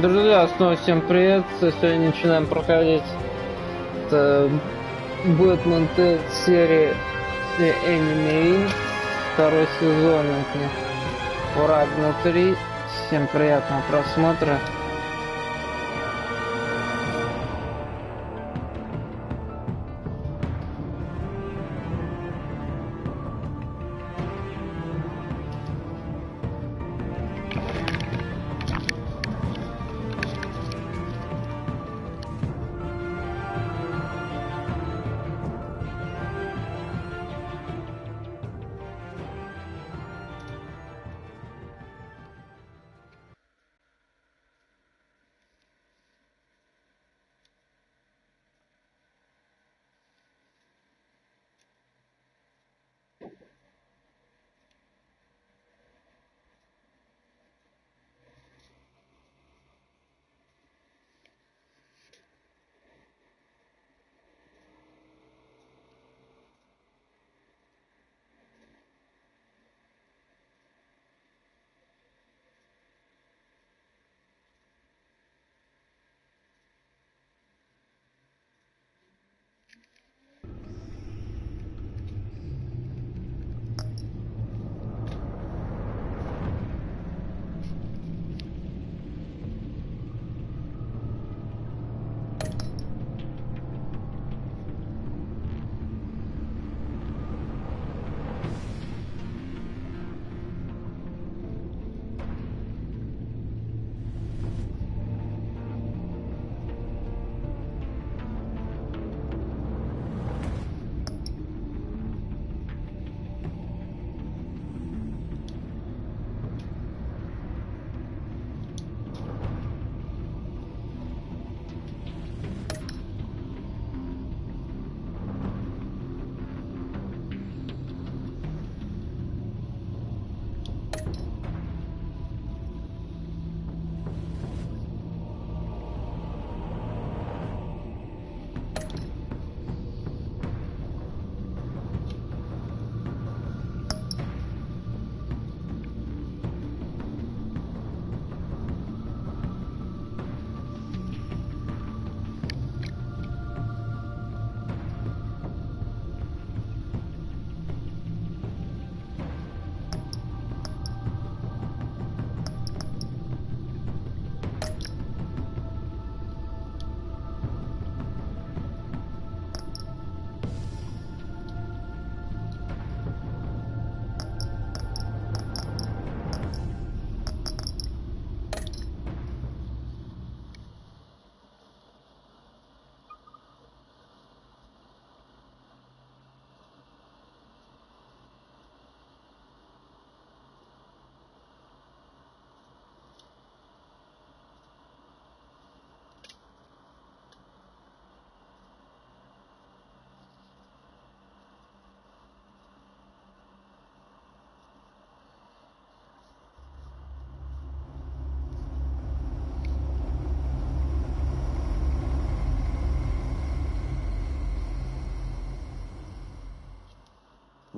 Друзья, снова всем привет. Сегодня начинаем проходить Бэтмен серии имеются, второй сезон от них. Враг внутри. Всем приятного просмотра.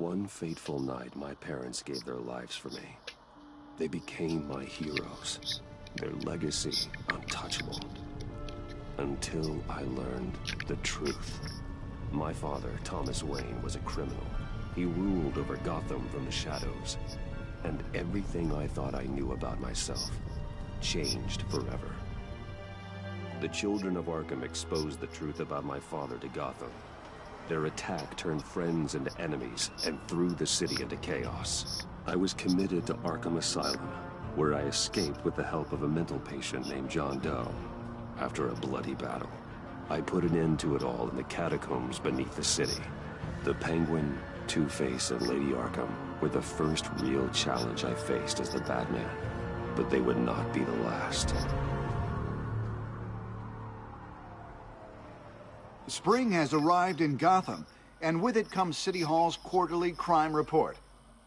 One fateful night, my parents gave their lives for me. They became my heroes, their legacy untouchable. Until I learned the truth. My father, Thomas Wayne, was a criminal. He ruled over Gotham from the shadows. And everything I thought I knew about myself changed forever. The children of Arkham exposed the truth about my father to Gotham. Their attack turned friends into enemies and threw the city into chaos. I was committed to Arkham Asylum, where I escaped with the help of a mental patient named John Doe. After a bloody battle, I put an end to it all in the catacombs beneath the city. The Penguin, Two-Face, and Lady Arkham were the first real challenge I faced as the Batman, but they would not be the last. Spring has arrived in Gotham, and with it comes City Hall's quarterly crime report.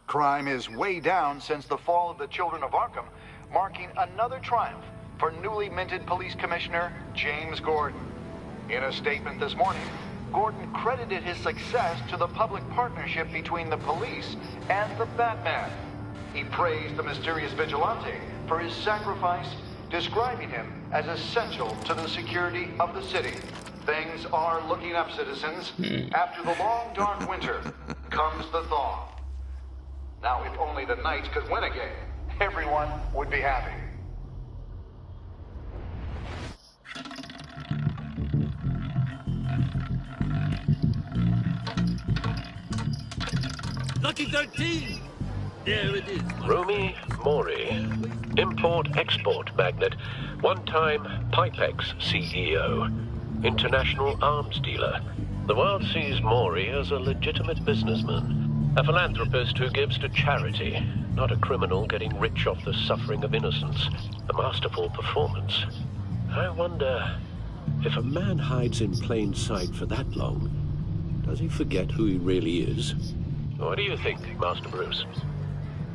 Crime is way down since the fall of the Children of Arkham, marking another triumph for newly minted Police Commissioner James Gordon. In a statement this morning, Gordon credited his success to the public partnership between the police and the Batman. He praised the mysterious vigilante for his sacrifice, describing him as essential to the security of the city. Things are looking up, citizens. After the long, dark winter comes the thaw. Now, if only the Knights could win again, everyone would be happy. Lucky 13! There it is. Romy Mori, import-export magnate, one-time Pipex CEO, international arms dealer. The world sees Mori as a legitimate businessman, a philanthropist who gives to charity, not a criminal getting rich off the suffering of innocence. A masterful performance. I wonder, if a man hides in plain sight for that long, does he forget who he really is? What do you think, Master Bruce?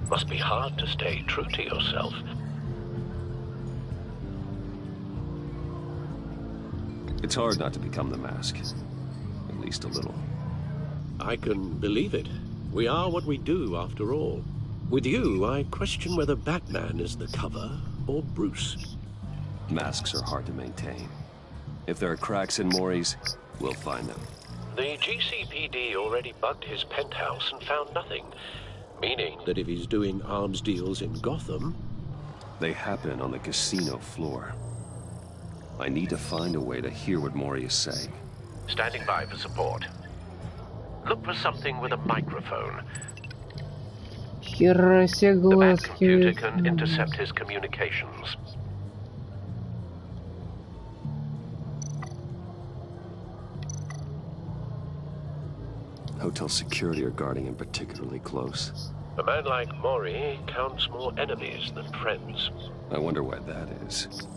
Must be hard to stay true to yourself. It's hard not to become the mask. At least a little. I can believe it. We are what we do, after all. With you, I question whether Batman is the cover or Bruce. Masks are hard to maintain. If there are cracks in Mori's, we'll find them. The GCPD already bugged his penthouse and found nothing. Meaning that if he's doing arms deals in Gotham... They happen on the casino floor. I need to find a way to hear what Mori is saying. Standing by for support. Look for something with a microphone. The Bat computer can intercept his communications. Hotel security are guarding him particularly close. A man like Mori counts more enemies than friends. I wonder why that is.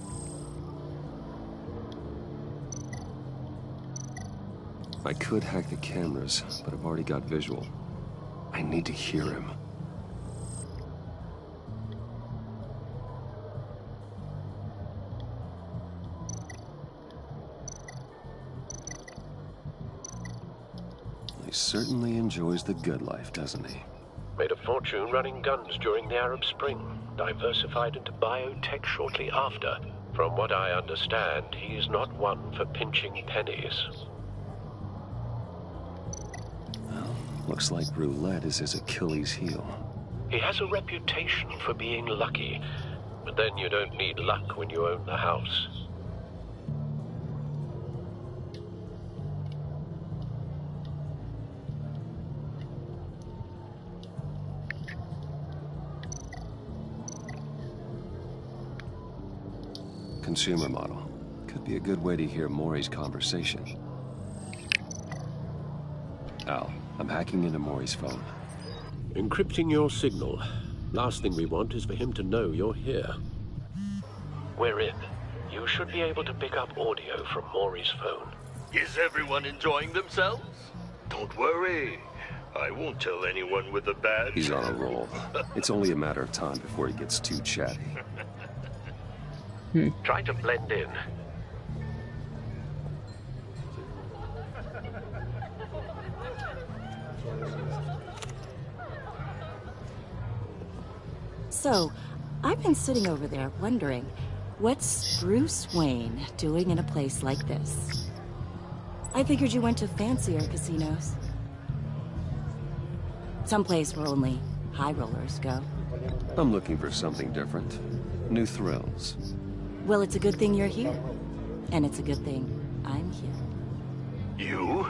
I could hack the cameras, but I've already got visual. I need to hear him. He certainly enjoys the good life, doesn't he? Made a fortune running guns during the Arab Spring. Diversified into biotech shortly after. From what I understand, he's not one for pinching pennies. Well, looks like roulette is his Achilles heel. He has a reputation for being lucky, but then you don't need luck when you own the house. Consumer model. Could be a good way to hear Mori's conversation. Al, I'm hacking into Mori's phone. Encrypting your signal. Last thing we want is for him to know you're here. We're in. You should be able to pick up audio from Mori's phone. Is everyone enjoying themselves? Don't worry. I won't tell anyone with a badge. He's on a roll. It's only a matter of time before he gets too chatty. Try to blend in. So, I've been sitting over there wondering, what's Bruce Wayne doing in a place like this? I figured you went to fancier casinos. Someplace where only high rollers go. I'm looking for something different. New thrills. Well, it's a good thing you're here. And it's a good thing I'm here. You?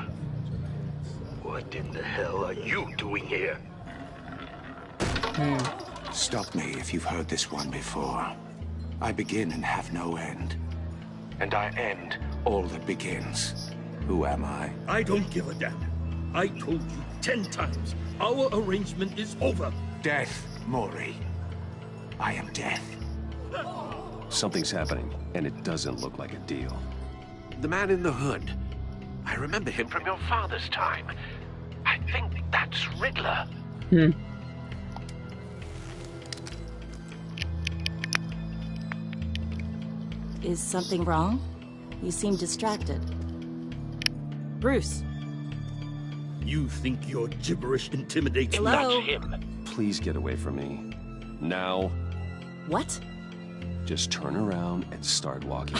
What in the hell are you doing here? Stop me if you've heard this one before. I begin and have no end. And I end all that begins. Who am I? I don't give a damn. I told you 10 times. Our arrangement is over. Death, Mori. I am death. Something's happening, and it doesn't look like a deal. The man in the hood. I remember him from your father's time. I think that's Riddler. Is something wrong? You seem distracted. Bruce. You think your gibberish intimidates me? Hello? That's him. Please get away from me. Now. What? Just turn around and start walking.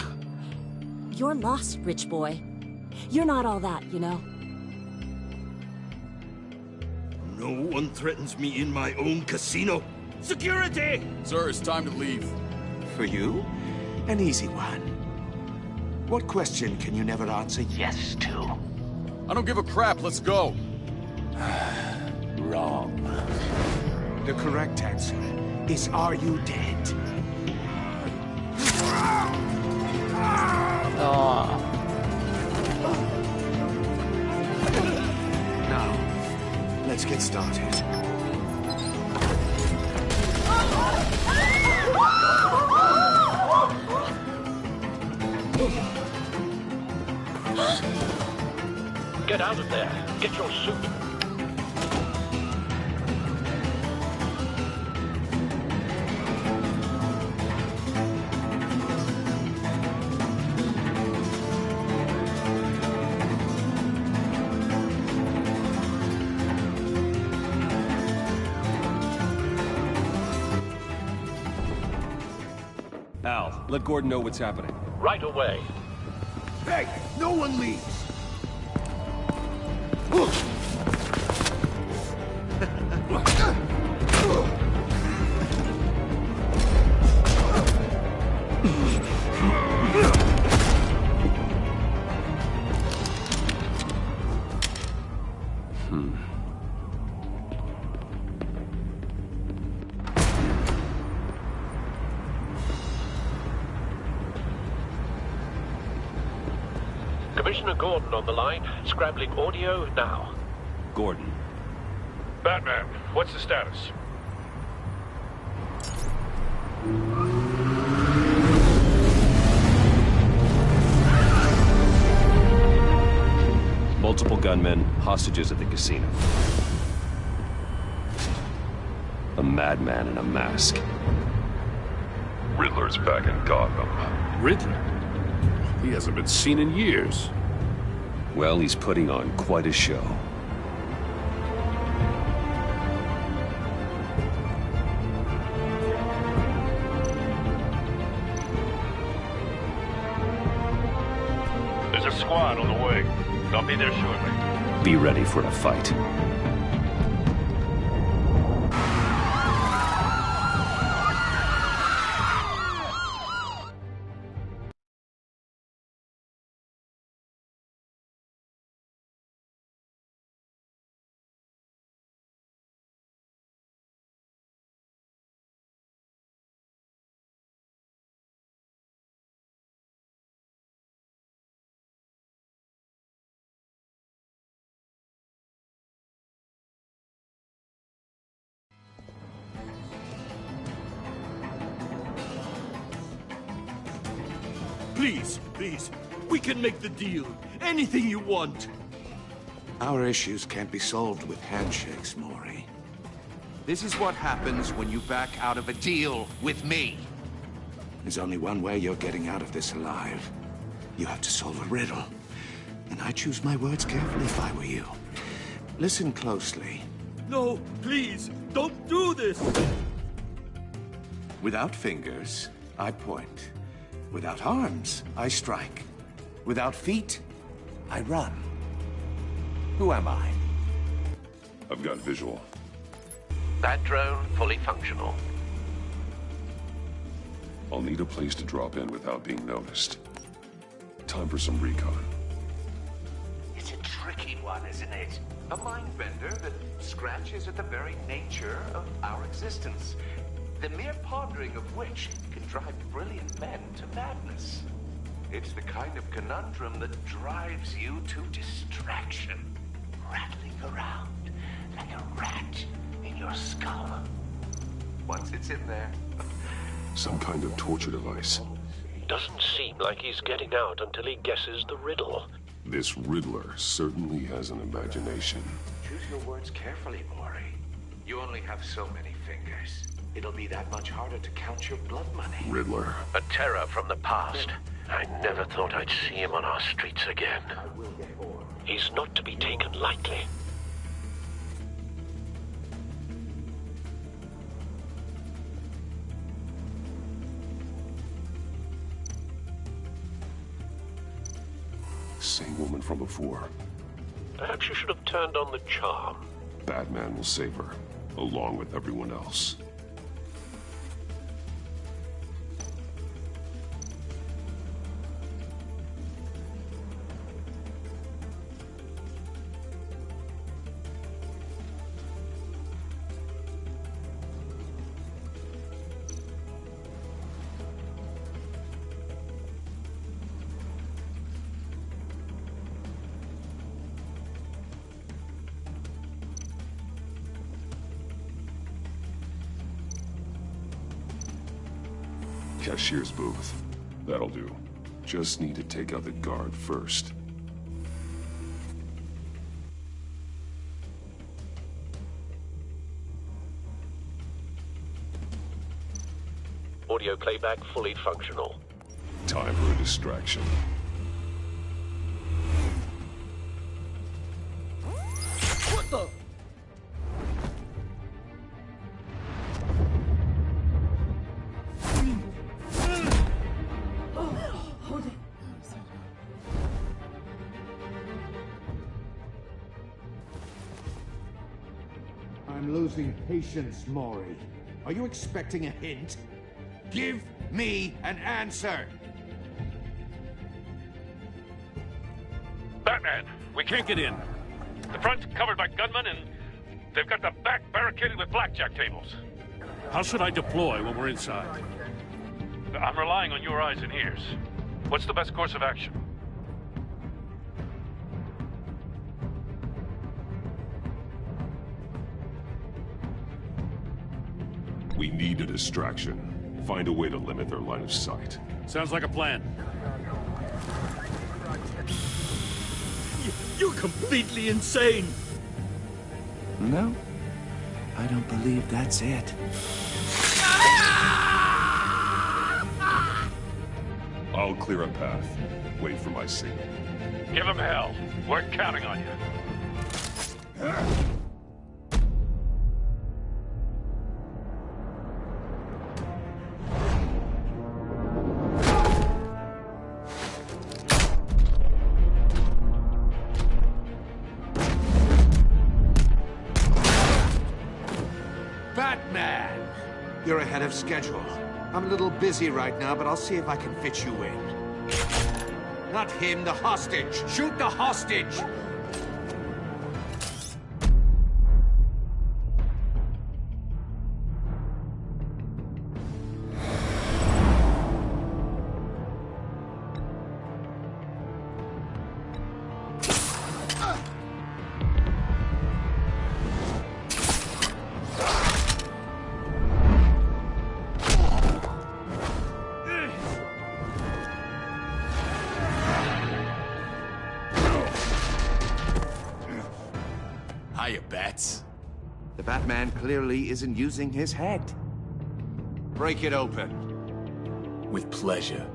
You're lost, rich boy. You're not all that, you know? No one threatens me in my own casino. Security! Sir, it's time to leave. For you, an easy one. What question can you never answer yes to? I don't give a crap, let's go. Wrong. The correct answer is, are you dead? Now, let's get started. Get out of there. Get your suit. Al, let Gordon know what's happening. Right away. Hey, no one leaves! Commissioner Gordon on the line, scrabbling audio now. Gordon. Batman, what's the status? Multiple gunmen, hostages at the casino. A madman in a mask. Riddler's back in Gotham. Riddler? He hasn't been seen in years. Well, he's putting on quite a show. There's a squad on the way. I'll be there shortly. Be ready for a fight. Please, please, we can make the deal. Anything you want. Our issues can't be solved with handshakes, Maury. This is what happens when you back out of a deal with me. There's only one way you're getting out of this alive. You have to solve a riddle. And I choose my words carefully if I were you. Listen closely. No, please, don't do this. Without fingers, I point. Without arms, I strike. Without feet, I run. Who am I? I've got visual. That drone fully functional. I'll need a place to drop in without being noticed. Time for some recon. It's a tricky one, isn't it? A mind bender that scratches at the very nature of our existence. The mere pondering of which can drive brilliant men to madness. It's the kind of conundrum that drives you to distraction, rattling around like a rat in your skull. Once it's in there... Some kind of torture device. Doesn't seem like he's getting out until he guesses the riddle. This Riddler certainly has an imagination. Choose your words carefully, Maury. You only have so many fingers. It'll be that much harder to count your blood money. Riddler. A terror from the past. I never thought I'd see him on our streets again. He's not to be taken lightly. same woman from before. Perhaps you should have turned on the charm. Batman will save her, along with everyone else. Cashier's booth. That'll do. Just need to take out the guard first. Audio playback fully functional. Time for a distraction. What the? I'm losing patience, Maury. Are you expecting a hint? Give me an answer! Batman, we can't get in. The front's covered by gunmen, and they've got the back barricaded with blackjack tables. How should I deploy when we're inside? I'm relying on your eyes and ears. What's the best course of action? We need a distraction. Find a way to limit their line of sight. Sounds like a plan. You're completely insane! No, I don't believe that's it. I'll clear a path. Wait for my signal. Give him hell. We're counting on you. Batman! You're ahead of schedule. I'm a little busy right now, but I'll see if I can fit you in. Not him, the hostage! Shoot the hostage! Hiya, Bats. The Batman clearly isn't using his head. Break it open. With pleasure.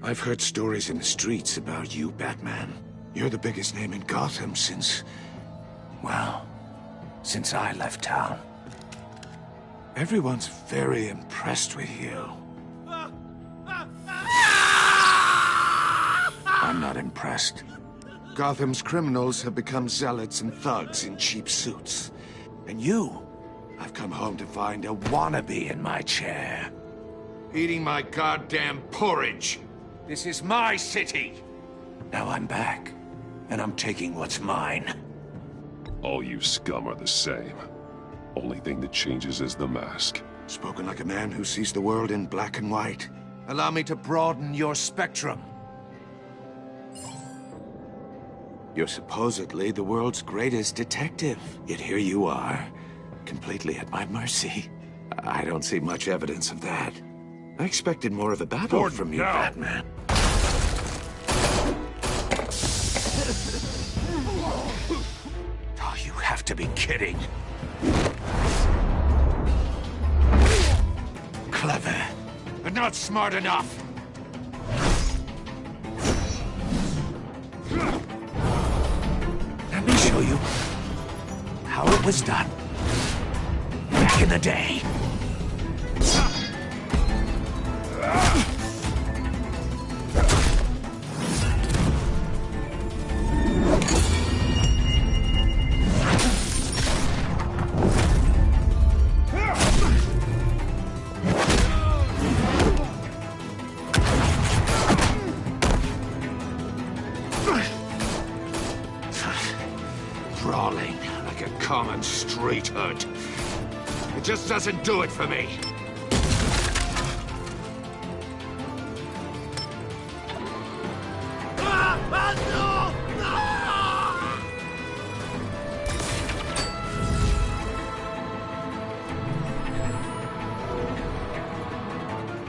I've heard stories in the streets about you, Batman. You're the biggest name in Gotham since... well, since I left town. Everyone's very impressed with you. I'm not impressed. Gotham's criminals have become zealots and thugs in cheap suits. And you, I've come home to find a wannabe in my chair. Eating my goddamn porridge. This is my city. Now I'm back, and I'm taking what's mine. All you scum are the same. Only thing that changes is the mask. Spoken like a man who sees the world in black and white. Allow me to broaden your spectrum. You're supposedly the world's greatest detective, yet here you are, completely at my mercy. I don't see much evidence of that. I expected more of a battle from you, Batman. Oh, you have to be kidding. Clever, but not smart enough. Let me show you how it was done back in the day. Brawling like a common street hood. It just doesn't do it for me.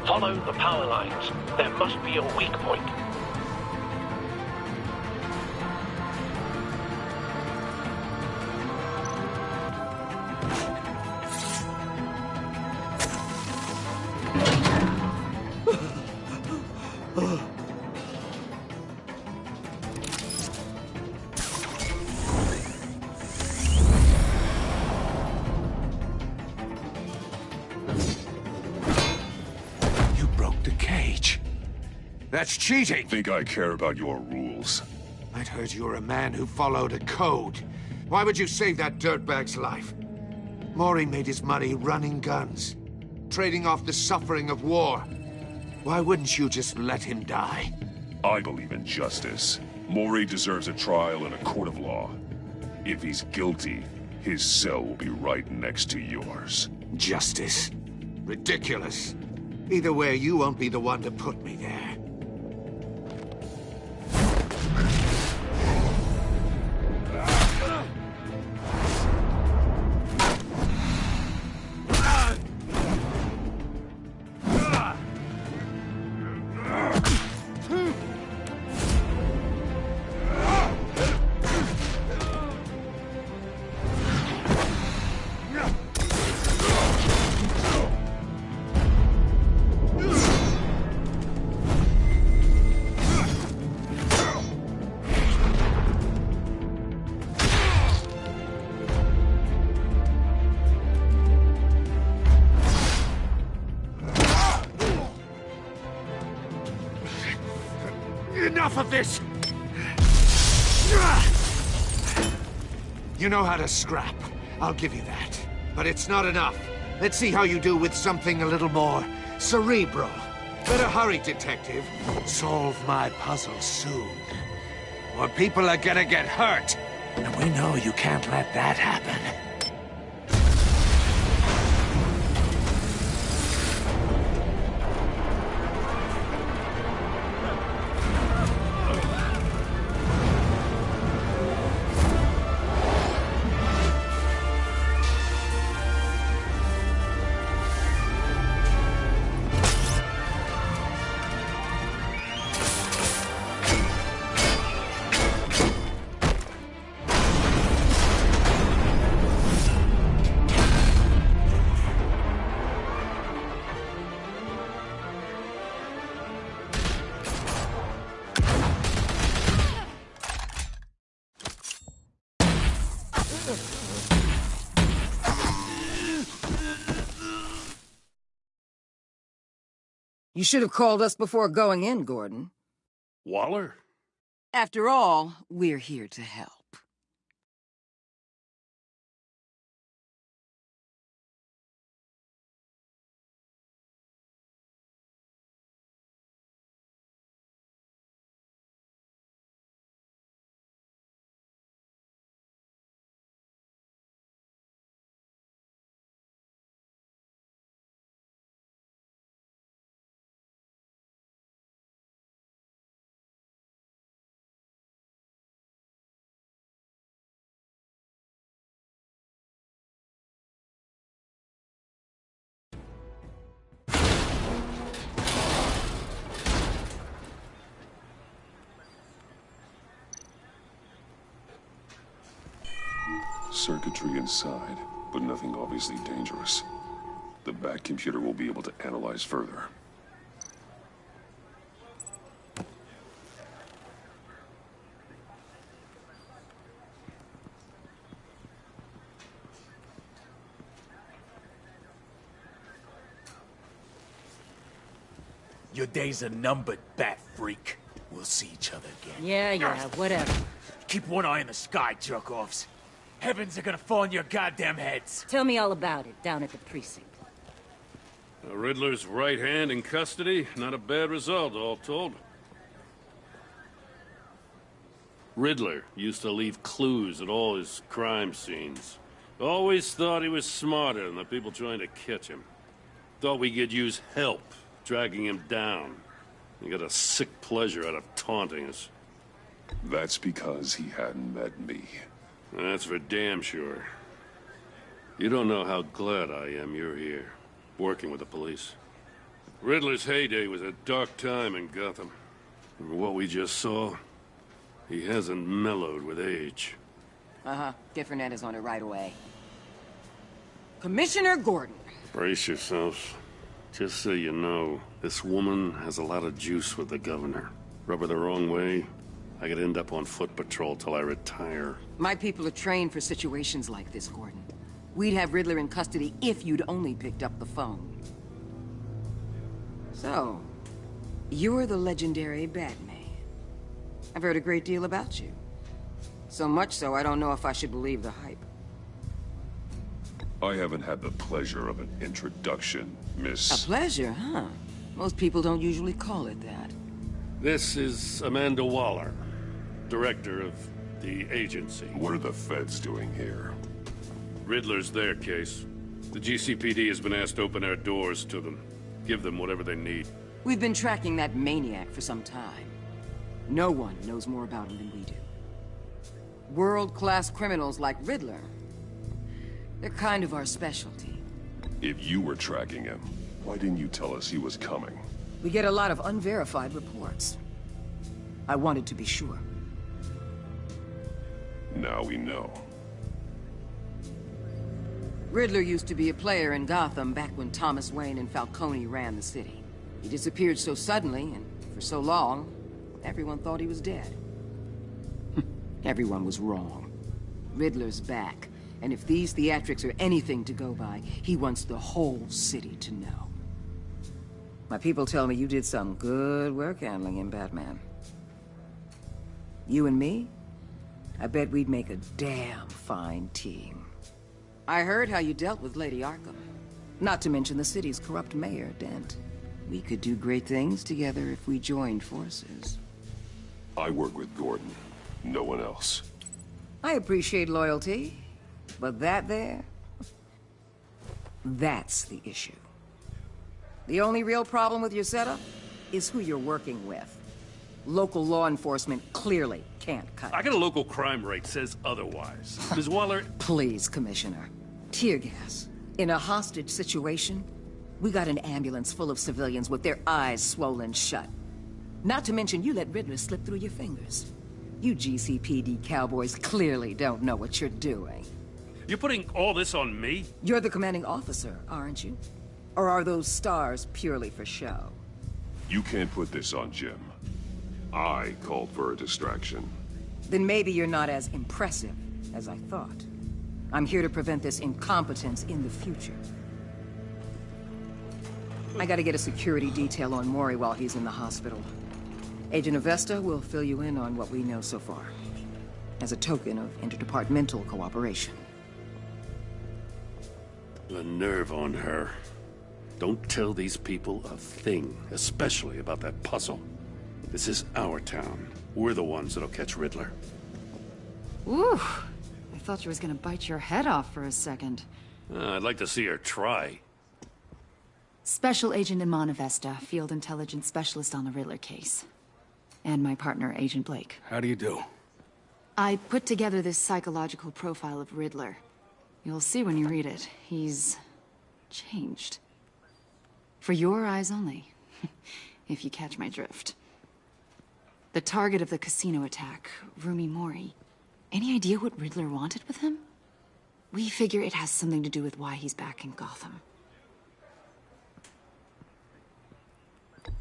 Follow the power lines. There must be a weak point. That's cheating! Think I care about your rules? I'd heard you were a man who followed a code. Why would you save that dirtbag's life? Maury made his money running guns, trading off the suffering of war. Why wouldn't you just let him die? I believe in justice. Maury deserves a trial in a court of law. If he's guilty, his cell will be right next to yours. Justice? Ridiculous. Either way, you won't be the one to put me there. Enough of this! You know how to scrap. I'll give you that. But it's not enough. Let's see how you do with something a little more cerebral. Better hurry, detective. Solve my puzzle soon. Or people are gonna get hurt. And we know you can't let that happen. You should have called us before going in, Gordon. Waller? After all, we're here to help. circuitry inside, but nothing obviously dangerous. The back computer will be able to analyze further. Your days are numbered, bat freak. We'll see each other again. Yeah, whatever. Keep one eye in the sky, jerk-offs. Heavens are gonna fall on your goddamn heads. Tell me all about it down at the precinct. Riddler's right hand in custody. Not a bad result, all told. Riddler used to leave clues at all his crime scenes. Always thought he was smarter than the people trying to catch him. Thought we could use help dragging him down. He got a sick pleasure out of taunting us. That's because he hadn't met me. That's for damn sure. You don't know how glad I am you're here, working with the police. Riddler's heyday was a dark time in Gotham. And what we just saw, he hasn't mellowed with age. Get Fernandez on it right away. Commissioner Gordon. Brace yourselves. Just so you know, this woman has a lot of juice with the governor. Rub her the wrong way, I could end up on foot patrol till I retire. My people are trained for situations like this, Gordon. We'd have Riddler in custody if you'd only picked up the phone. So, you're the legendary Batman. I've heard a great deal about you. So much so, I don't know if I should believe the hype. I haven't had the pleasure of an introduction, Miss... A pleasure, huh? Most people don't usually call it that. This is Amanda Waller, director of the agency. What are the feds doing here? Riddler's their case. The GCPD has been asked to open our doors to them. Give them whatever they need. We've been tracking that maniac for some time. No one knows more about him than we do. World-class criminals like Riddler. They're kind of our specialty. If you were tracking him, why didn't you tell us he was coming? We get a lot of unverified reports. I wanted to be sure. Now we know. Riddler used to be a player in Gotham back when Thomas Wayne and Falcone ran the city. He disappeared so suddenly and for so long, everyone thought he was dead. Everyone was wrong. Riddler's back, and if these theatrics are anything to go by, he wants the whole city to know. My people tell me you did some good work handling him, Batman. You and me? I bet we'd make a damn fine team. I heard how you dealt with Lady Arkham. Not to mention the city's corrupt mayor, Dent. We could do great things together if we joined forces. I work with Gordon. No one else. I appreciate loyalty, but that there... that's the issue. The only real problem with your setup is who you're working with. Local law enforcement clearly can't cut it. I got a local crime rate says otherwise. Ms. Waller... Please, Commissioner. Tear gas. In a hostage situation, we got an ambulance full of civilians with their eyes swollen shut. Not to mention you let Riddler slip through your fingers. You GCPD cowboys clearly don't know what you're doing. You're putting all this on me? You're the commanding officer, aren't you? Or are those stars purely for show? You can't put this on Jim. I called for a distraction. Then maybe you're not as impressive as I thought. I'm here to prevent this incompetence in the future. I gotta get a security detail on Mori while he's in the hospital. Agent Avesta will fill you in on what we know so far, as a token of interdepartmental cooperation. The nerve on her. Don't tell these people a thing, especially about that puzzle. This is our town. We're the ones that'll catch Riddler. Ooh, I thought you was gonna bite your head off for a second. I'd like to see her try. Special Agent Iman Avesta, Field Intelligence Specialist on the Riddler case. And my partner, Agent Blake. How do you do? I put together this psychological profile of Riddler. You'll see when you read it. He's... changed. For your eyes only, if you catch my drift. The target of the casino attack, Rumi Mori. Any idea what Riddler wanted with him? We figure it has something to do with why he's back in Gotham.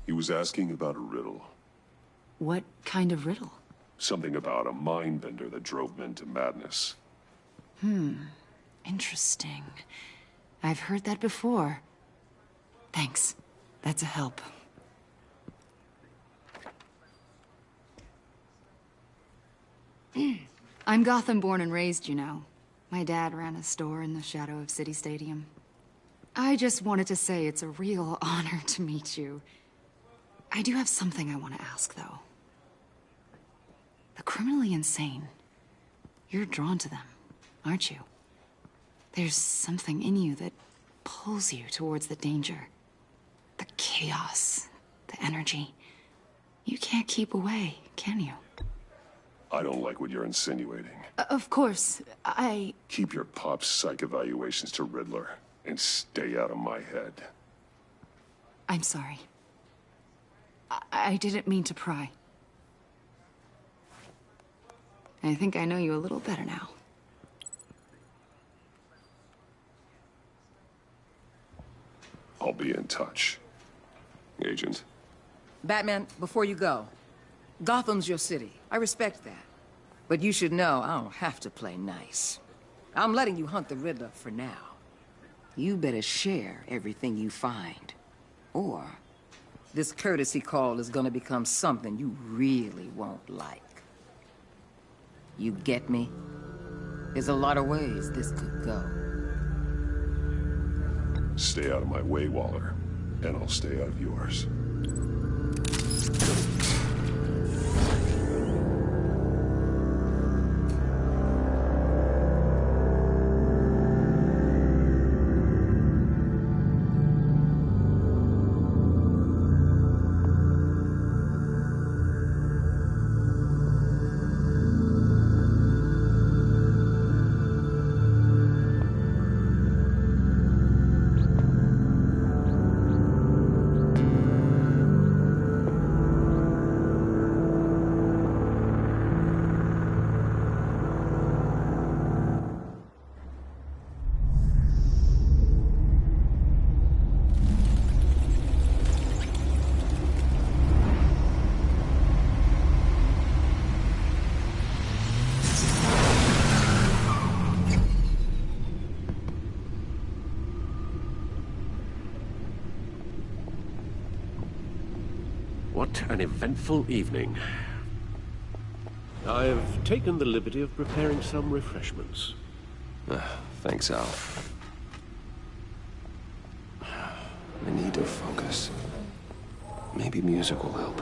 He was asking about a riddle. What kind of riddle? Something about a mind bender that drove men to madness. Interesting. I've heard that before. Thanks. That's a help. I'm Gotham born and raised, you know. My dad ran a store in the shadow of City Stadium. I just wanted to say it's a real honor to meet you. I do have something I want to ask, though. The criminally insane. You're drawn to them, aren't you? There's something in you that pulls you towards the danger. The chaos, the energy. You can't keep away, can you? I don't like what you're insinuating. Of course, Keep your pop psych evaluations to Riddler, and stay out of my head. I'm sorry. I didn't mean to pry. I think I know you a little better now. I'll be in touch. Agent. Batman, before you go, Gotham's your city. I respect that. But you should know I don't have to play nice. I'm letting you hunt the Riddler for now. You better share everything you find. Or this courtesy call is gonna become something you really won't like. You get me? There's a lot of ways this could go. Stay out of my way, Waller, and I'll stay out of yours. What an eventful evening. I've taken the liberty of preparing some refreshments. Thanks, Al. I need to focus. Maybe music will help.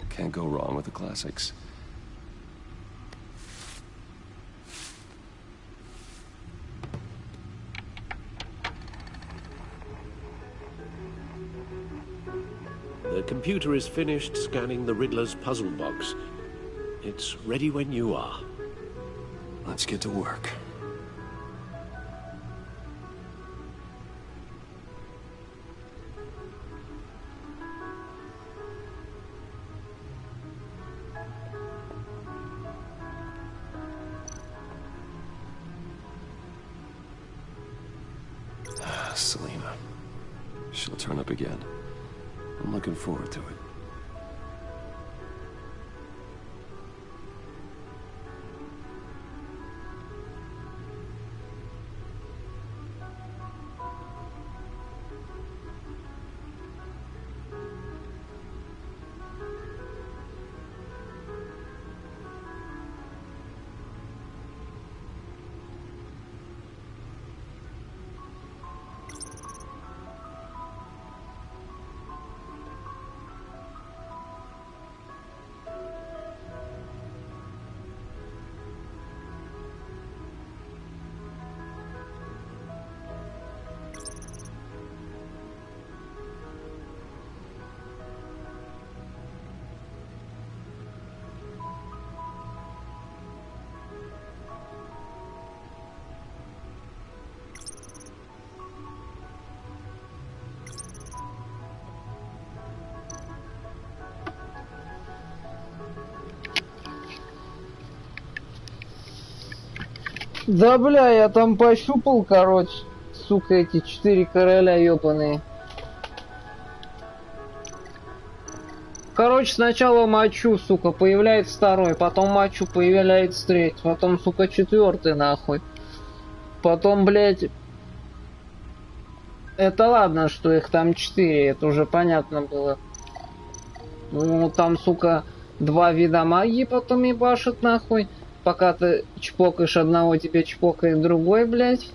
Can't go wrong with the classics. The computer is finished scanning the Riddler's puzzle box. It's ready when you are. Let's get to work. Selena. She'll turn up again. I'm looking forward to it. Да бля, я там пощупал, короче, сука, эти 4 короля ёбаные. Короче, сначала мочу, сука, появляется второй, потом мочу, появляется третий, потом, сука, четвертый, нахуй. Потом, блядь... Это ладно, что их там 4, это уже понятно было. Ну, там, сука, 2 вида магии потом ебашит, нахуй. Пока ты чпокаешь одного, тебе чпокает другой, блядь.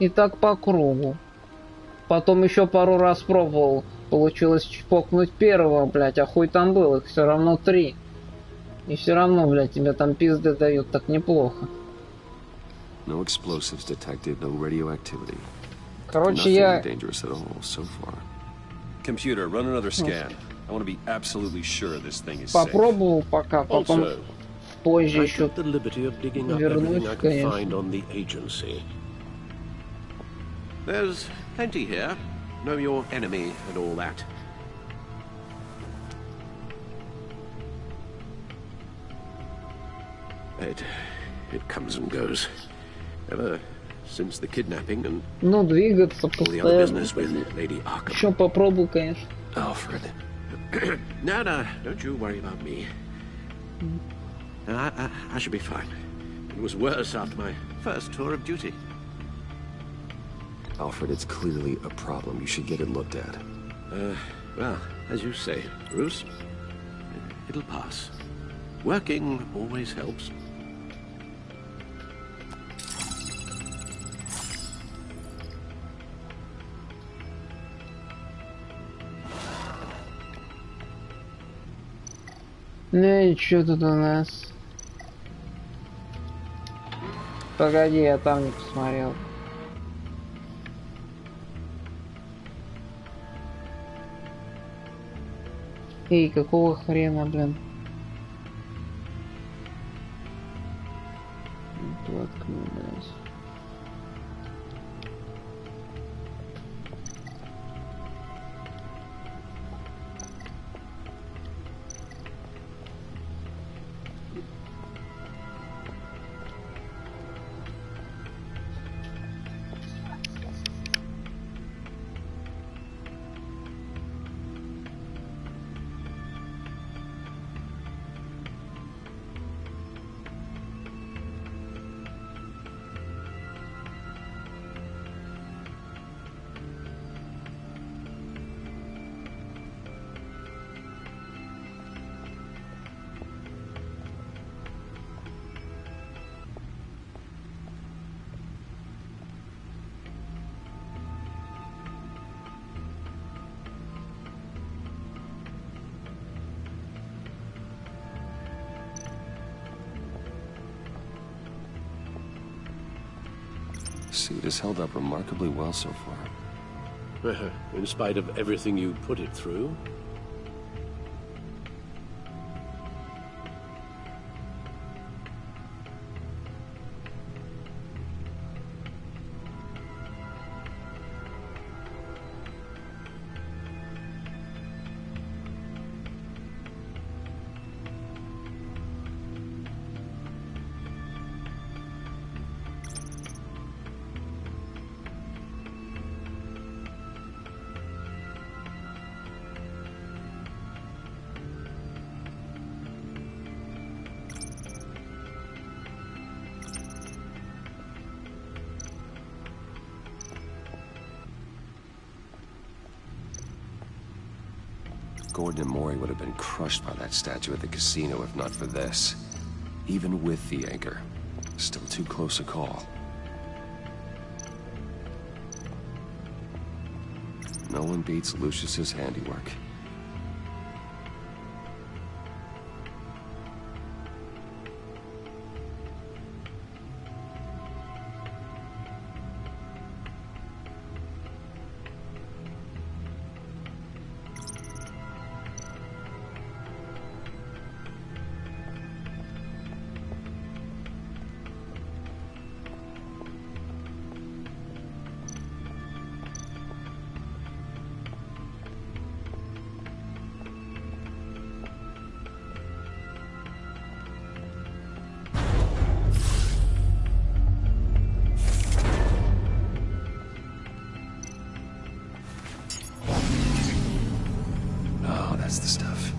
И так по кругу. Потом еще пару раз пробовал. Получилось чпокнуть первого, блядь, а хуй там был, их все равно 3. И все равно, блядь, тебе там пизды дают так неплохо. No explosives detected, no radioactivity. Короче, я... dangerous at all so far. Computer, run another scan. I want to be absolutely sure this thing is safe. Попробовал пока, потом позже еще вернусь, конечно. There's plenty here. Know your enemy and all that. It comes and goes. Ever since the kidnapping and ну, двигаться all the other business with постоянно. Lady Arkham. Еще попробую, конечно. Alfred. No, don't you worry about me. I should be fine. It was worse after my first tour of duty. Alfred, it's clearly a problem. You should get it looked at. Well, as you say, Bruce, it'll pass. Working always helps. Ну и что тут у нас? Погоди, я там не посмотрел. Эй, какого хрена, блин? Воткну, блядь. Suit has held up remarkably well so far. In spite of everything you put it through? Gordon and Maury would have been crushed by that statue at the casino if not for this. Even with the anchor, still too close a call. No one beats Lucius's handiwork. That's the stuff.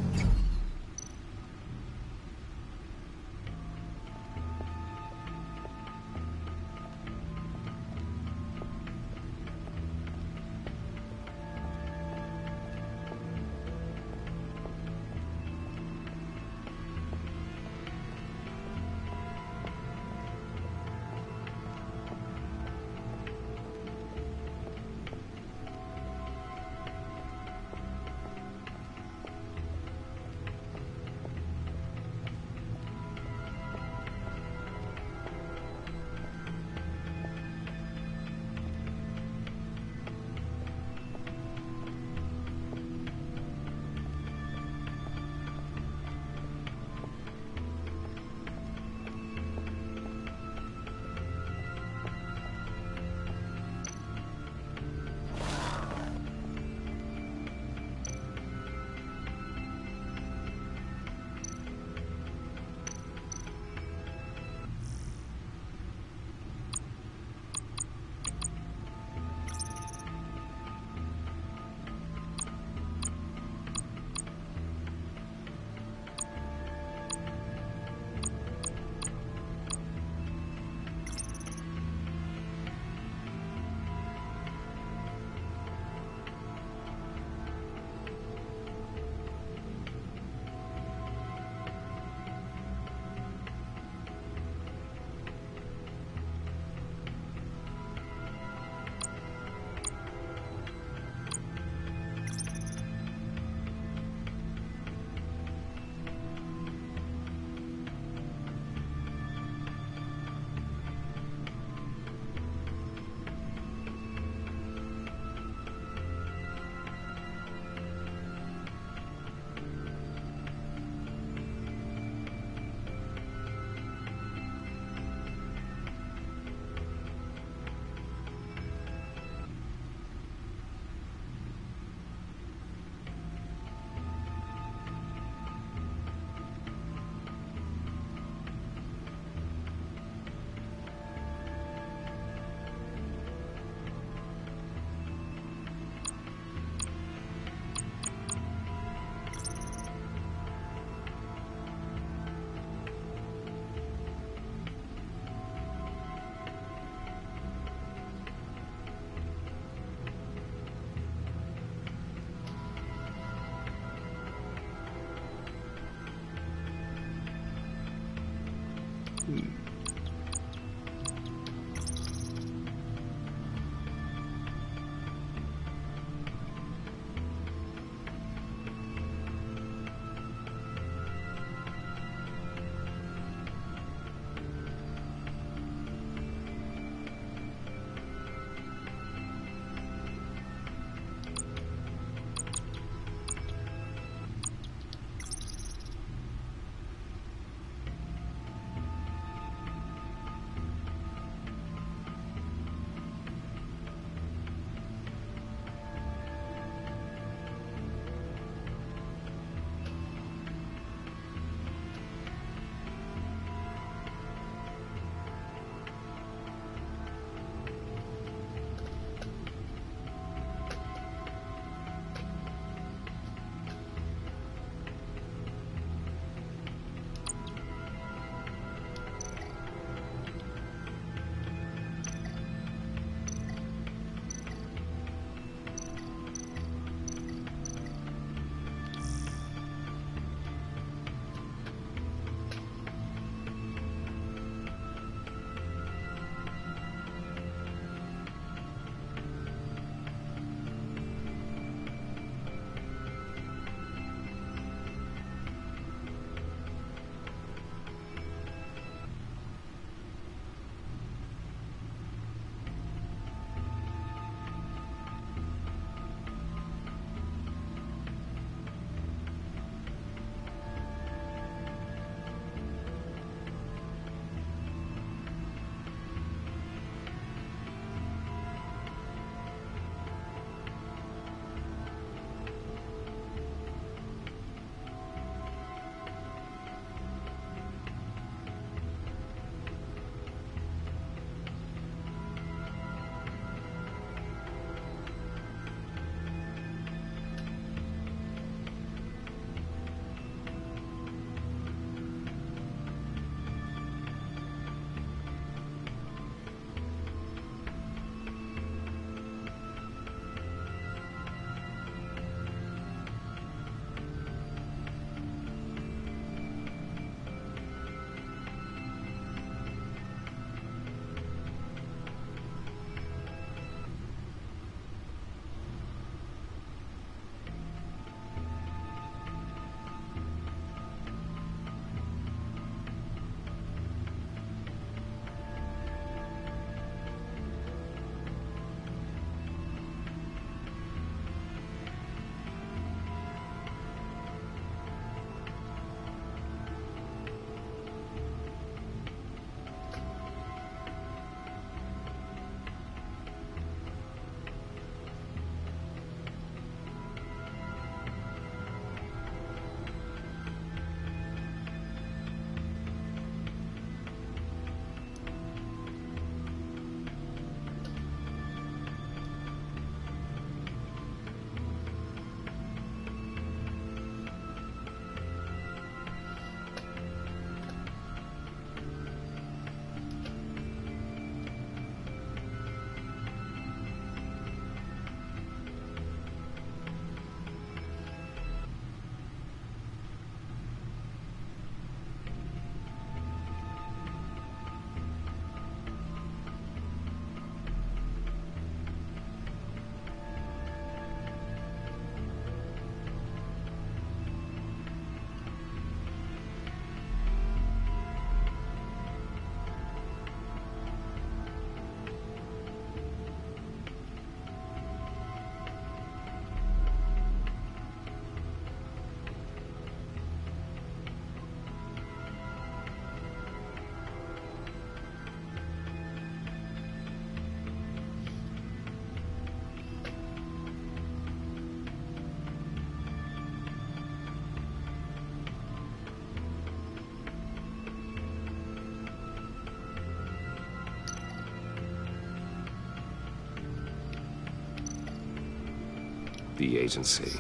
shady agency.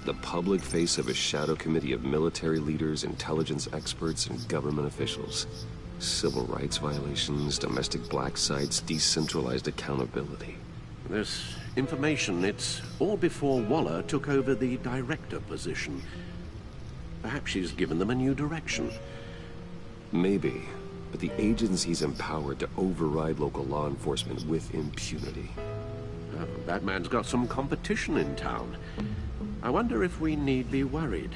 The public face of a shadow committee of military leaders, intelligence experts, and government officials. Civil rights violations, domestic black sites, decentralized accountability. This information, it's all before Waller took over the director position. Perhaps she's given them a new direction. Maybe, but the agency's empowered to override local law enforcement with impunity. Batman's got some competition in town. I wonder if we need be worried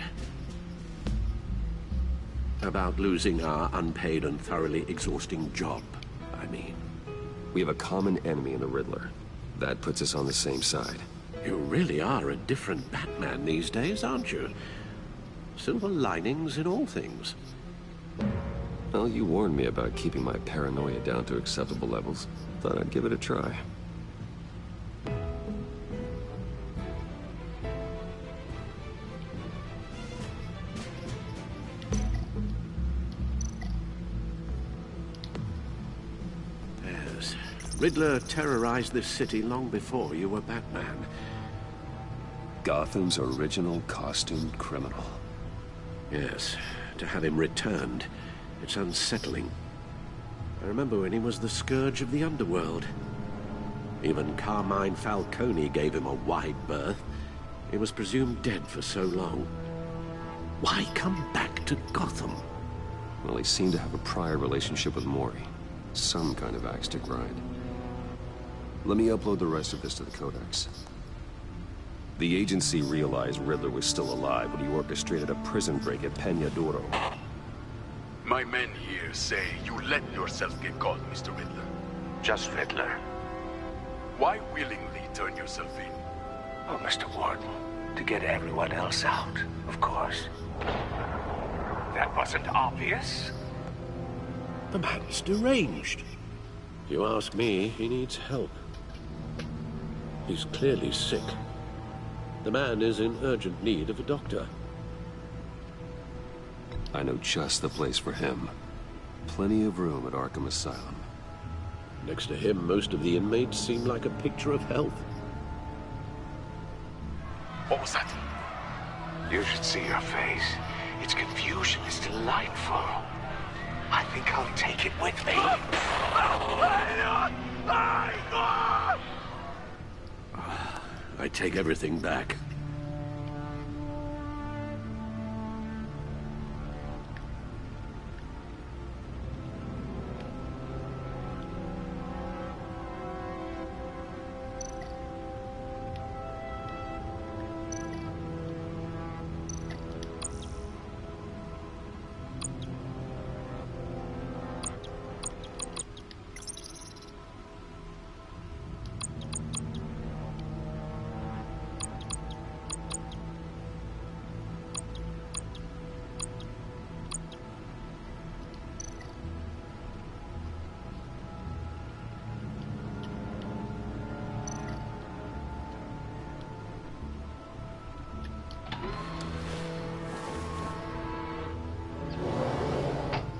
about losing our unpaid and thoroughly exhausting job, I mean. We have a common enemy in the Riddler. That puts us on the same side. You really are a different Batman these days, aren't you? Silver linings in all things. Well, you warned me about keeping my paranoia down to acceptable levels. Thought I'd give it a try. Yes. Riddler terrorized this city long before you were Batman. Gotham's original costumed criminal. Yes. To have him returned, it's unsettling. I remember when he was the scourge of the underworld. Even Carmine Falcone gave him a wide berth. He was presumed dead for so long. Why come back to Gotham? Well, he seemed to have a prior relationship with Mori. Some kind of axe to grind. Let me upload the rest of this to the Codex. The agency realized Riddler was still alive when he orchestrated a prison break at Peña Duro. My men here say you let yourself get caught, Mr. Riddler. Just Riddler. Why willingly turn yourself in? Oh, Mr. Warden, to get everyone else out, of course. That wasn't obvious. The man's deranged. If you ask me, he needs help. He's clearly sick. The man is in urgent need of a doctor. I know just the place for him. Plenty of room at Arkham Asylum. Next to him, most of the inmates seem like a picture of health. What was that? You should see your face. Its confusion is delightful. I think I'll take it with me. I take everything back.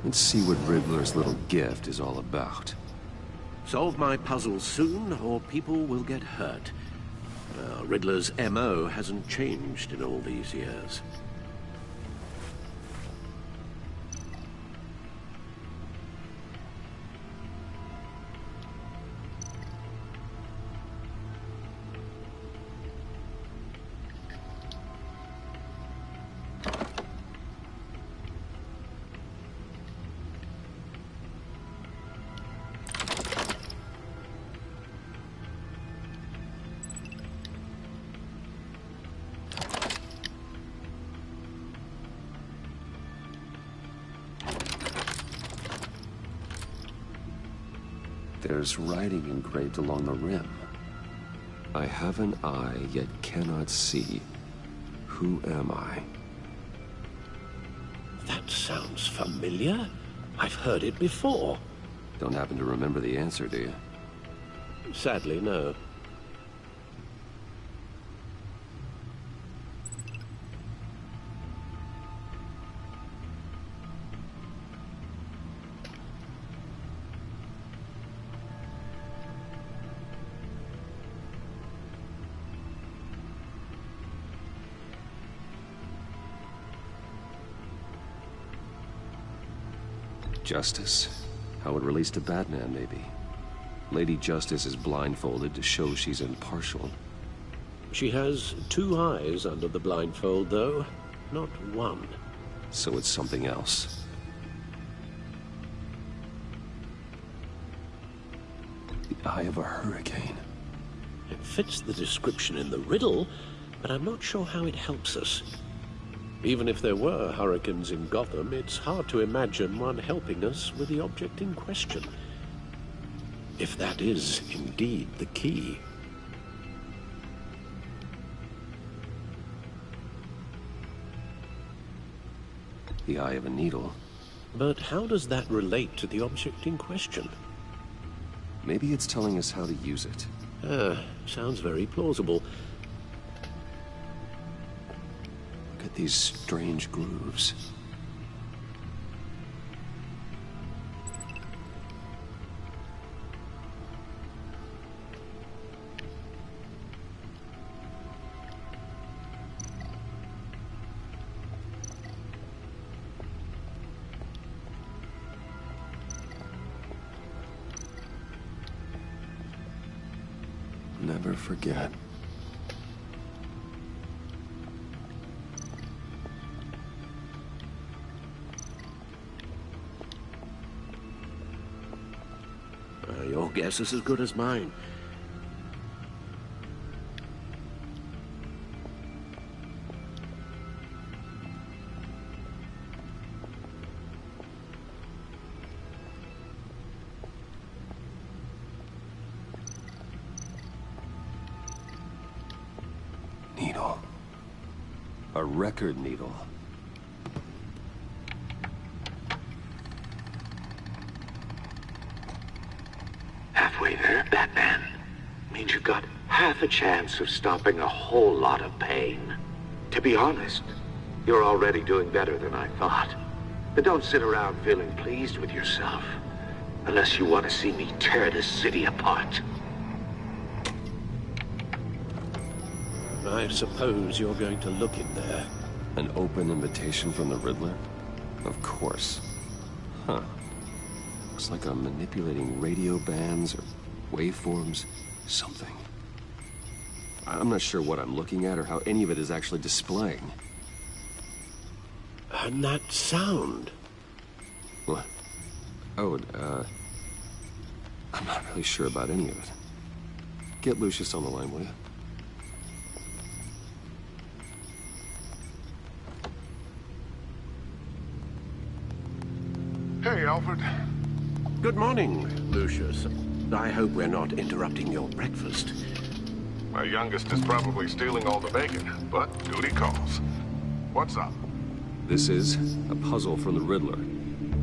Let's see what Riddler's little gift is all about. Solve my puzzles soon, or people will get hurt. Riddler's MO hasn't changed in all these years. There's writing engraved along the rim. I have an eye, yet cannot see. Who am I? That sounds familiar. I've heard it before. Don't happen to remember the answer, do you? Sadly, no. Justice? How it relates to Batman, maybe. Lady Justice is blindfolded to show she's impartial. She has 2 eyes under the blindfold, though, not 1. So it's something else. The eye of a hurricane. It fits the description in the riddle, but I'm not sure how it helps us. Even if there were hurricanes in Gotham, it's hard to imagine one helping us with the object in question. If that is indeed the key. The eye of a needle. But how does that relate to the object in question? Maybe it's telling us how to use it. Sounds very plausible. Look at these strange grooves. Never forget. Your guess is as good as mine. Needle. A record needle. Halfway there, Batman. Means you've got half a chance of stopping a whole lot of pain. To be honest, you're already doing better than I thought. But don't sit around feeling pleased with yourself. Unless you want to see me tear this city apart. I suppose you're going to look in there. An open invitation from the Riddler? Of course. Huh. Looks like I'm manipulating radio bands or waveforms. Something. I'm not sure what I'm looking at or how any of it is actually displaying. And that sound? What? Oh, I'm not really sure about any of it. Get Lucius on the line, will you? Hey, Alfred. Good morning, Lucius. I hope we're not interrupting your breakfast. My youngest is probably stealing all the bacon, but duty calls. What's up? This is a puzzle from the Riddler.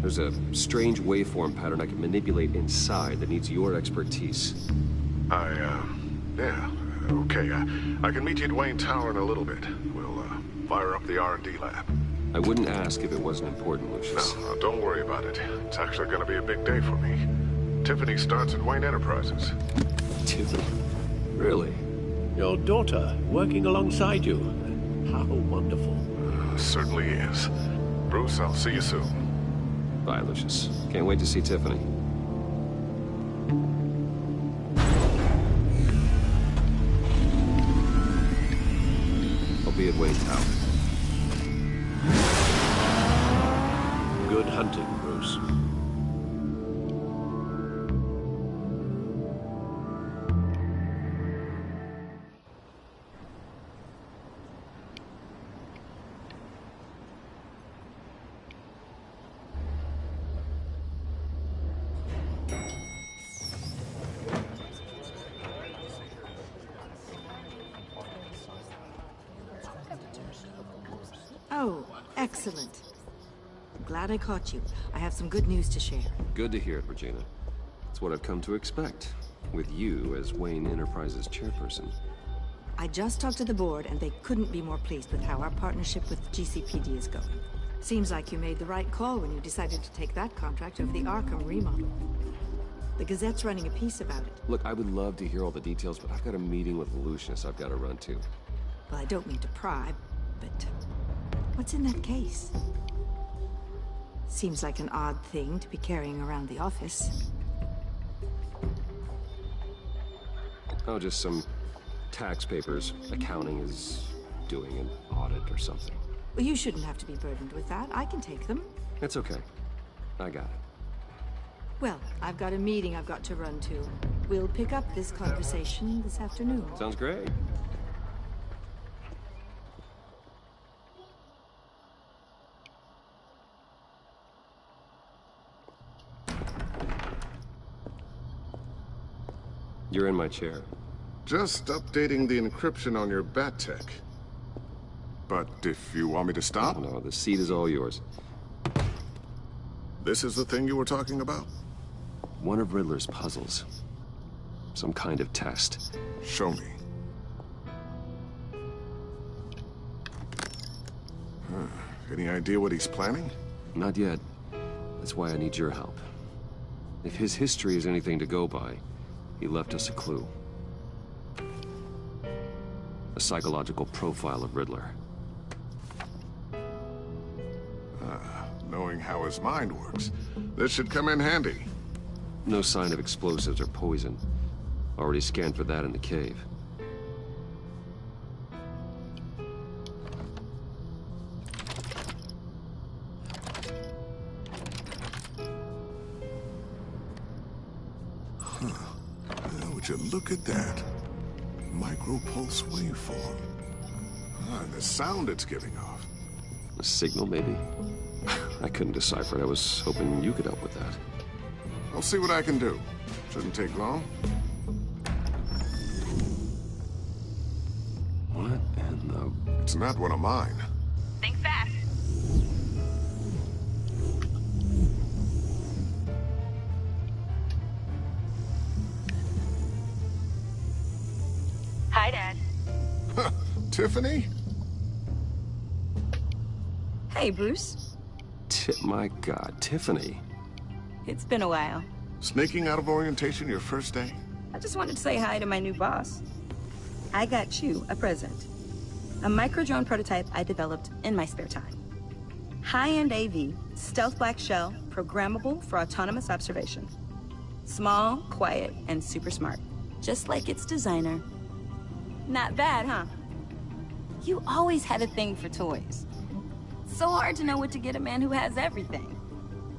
There's a strange waveform pattern I can manipulate inside that needs your expertise. Yeah, okay. I can meet you at Wayne Tower in a little bit. We'll, fire up the R&D lab. I wouldn't ask if it wasn't important, Lucius. No, don't worry about it. It's actually gonna be a big day for me. Tiffany starts at Wayne Enterprises. Tiffany? Really? Your daughter, working alongside you. How wonderful. Certainly is. Bruce, I'll see you soon. Bye, Lucius. Can't wait to see Tiffany. I'll be at Wayne Tower. Good hunting, Bruce. Oh, excellent. Glad I caught you. I have some good news to share. Good to hear it, Regina. It's what I've come to expect, with you as Wayne Enterprises chairperson. I just talked to the board, and they couldn't be more pleased with how our partnership with GCPD is going. Seems like you made the right call when you decided to take that contract over the Arkham remodel. The Gazette's running a piece about it. Look, I would love to hear all the details, but I've got a meeting with Lucius I've got to run to. Well, I don't mean to pry, but what's in that case? Seems like an odd thing to be carrying around the office. Oh, just some tax papers. Accounting is doing an audit or something. Well, you shouldn't have to be burdened with that. I can take them. It's okay. I got it. Well, I've got a meeting I've got to run to. We'll pick up this conversation this afternoon. Sounds great. You're in my chair. Just updating the encryption on your bat tech. But if you want me to stop... No, the seat is all yours. This is the thing you were talking about? One of Riddler's puzzles. Some kind of test. Show me. Any idea what he's planning? Not yet. That's why I need your help. If his history is anything to go by, he left us a clue. A psychological profile of Riddler. Knowing how his mind works, this should come in handy. No sign of explosives or poison. Already scanned for that in the cave. Would you look at that? Micro-pulse waveform. And the sound it's giving off. A signal, maybe? I couldn't decipher it. I was hoping you could help with that. I'll see what I can do. Shouldn't take long. What in the... It's not one of mine. Think fast. Hi, Dad. Tiffany? Hey, Bruce. My God, Tiffany. It's been a while. Sneaking out of orientation your first day? I just wanted to say hi to my new boss. I got you a present. A micro-drone prototype I developed in my spare time. High-end AV, stealth black shell, programmable for autonomous observation. Small, quiet, and super smart. Just like its designer. Not bad, huh? You always had a thing for toys. So hard to know what to get a man who has everything.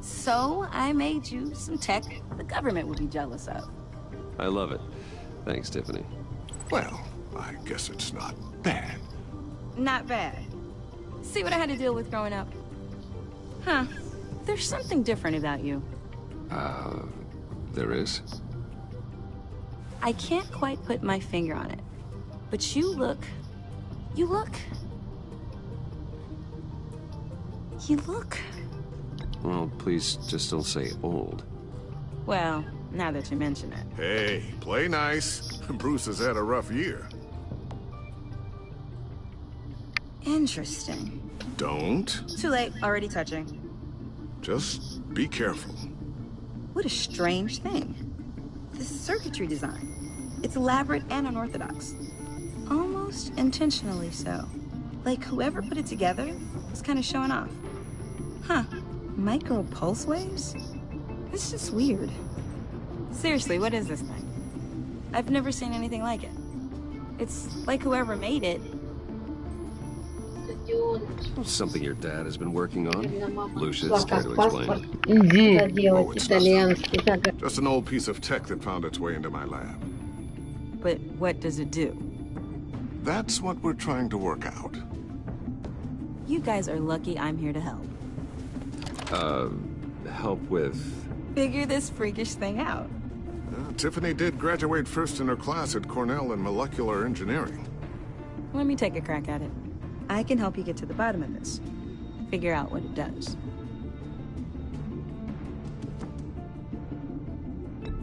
So I made you some tech the government would be jealous of. I love it. Thanks, Tiffany. Well, I guess it's not bad. Not bad. See what I had to deal with growing up? Huh. There's something different about you. There is? I can't quite put my finger on it. But you look... Well, please just don't say old. Well, now that you mention it. Hey, play nice. Bruce has had a rough year. Interesting. Don't. Too late, already touching. Just be careful. What a strange thing. This circuitry design. It's elaborate and unorthodox. Almost intentionally so. Like whoever put it together was kind of showing off. Huh. Micro pulse waves? It's just weird. Seriously, what is this thing? I've never seen anything like it. It's like whoever made it. Something your dad has been working on? Lucia's care to explain. Oh, it's nothing. Just an old piece of tech that found its way into my lab. But what does it do? That's what we're trying to work out. You guys are lucky I'm here to help. Help with... Figure this freakish thing out. Tiffany did graduate first in her class at Cornell in molecular engineering. Let me take a crack at it. I can help you get to the bottom of this. Figure out what it does.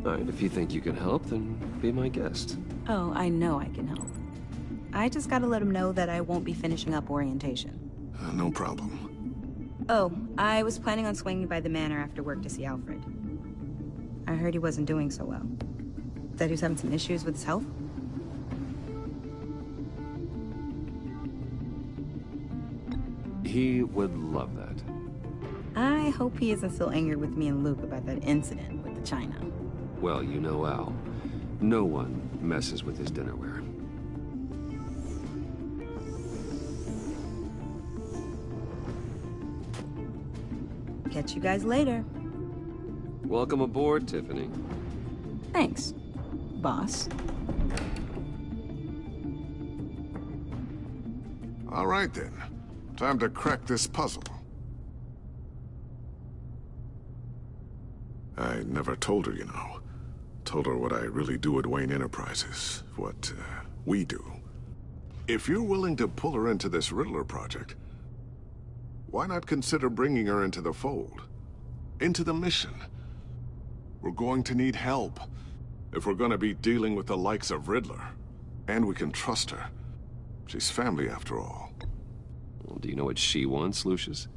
All right, if you think you can help, then be my guest. Oh, I know I can help. I just gotta let him know that I won't be finishing up orientation. No problem. Oh, I was planning on swinging by the manor after work to see Alfred. I heard he wasn't doing so well. That he was having some issues with his health? He would love that. I hope he isn't still angry with me and Luke about that incident with the china. Well, you know Al. No one messes with his dinnerware. Catch you guys later. Welcome aboard, Tiffany. Thanks, boss. All right, then. Time to crack this puzzle. I never told her, you know. Told her what I really do at Wayne Enterprises. What, we do. If you're willing to pull her into this Riddler project, why not consider bringing her into the fold? Into the mission? We're going to need help. If we're gonna be dealing with the likes of Riddler. And we can trust her. She's family, after all. Well, do you know what she wants, Lucius?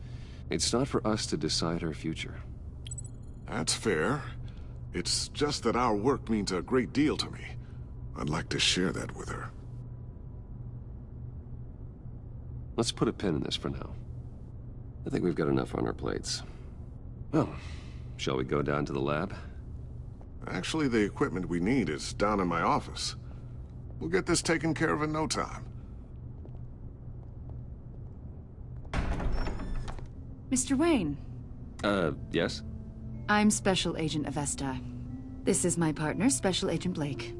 It's not for us to decide her future. That's fair. It's just that our work means a great deal to me. I'd like to share that with her. Let's put a pin in this for now. I think we've got enough on our plates. Well, shall we go down to the lab? Actually, the equipment we need is down in my office. We'll get this taken care of in no time. Mr. Wayne. Yes? I'm Special Agent Avesta. This is my partner, Special Agent Blake.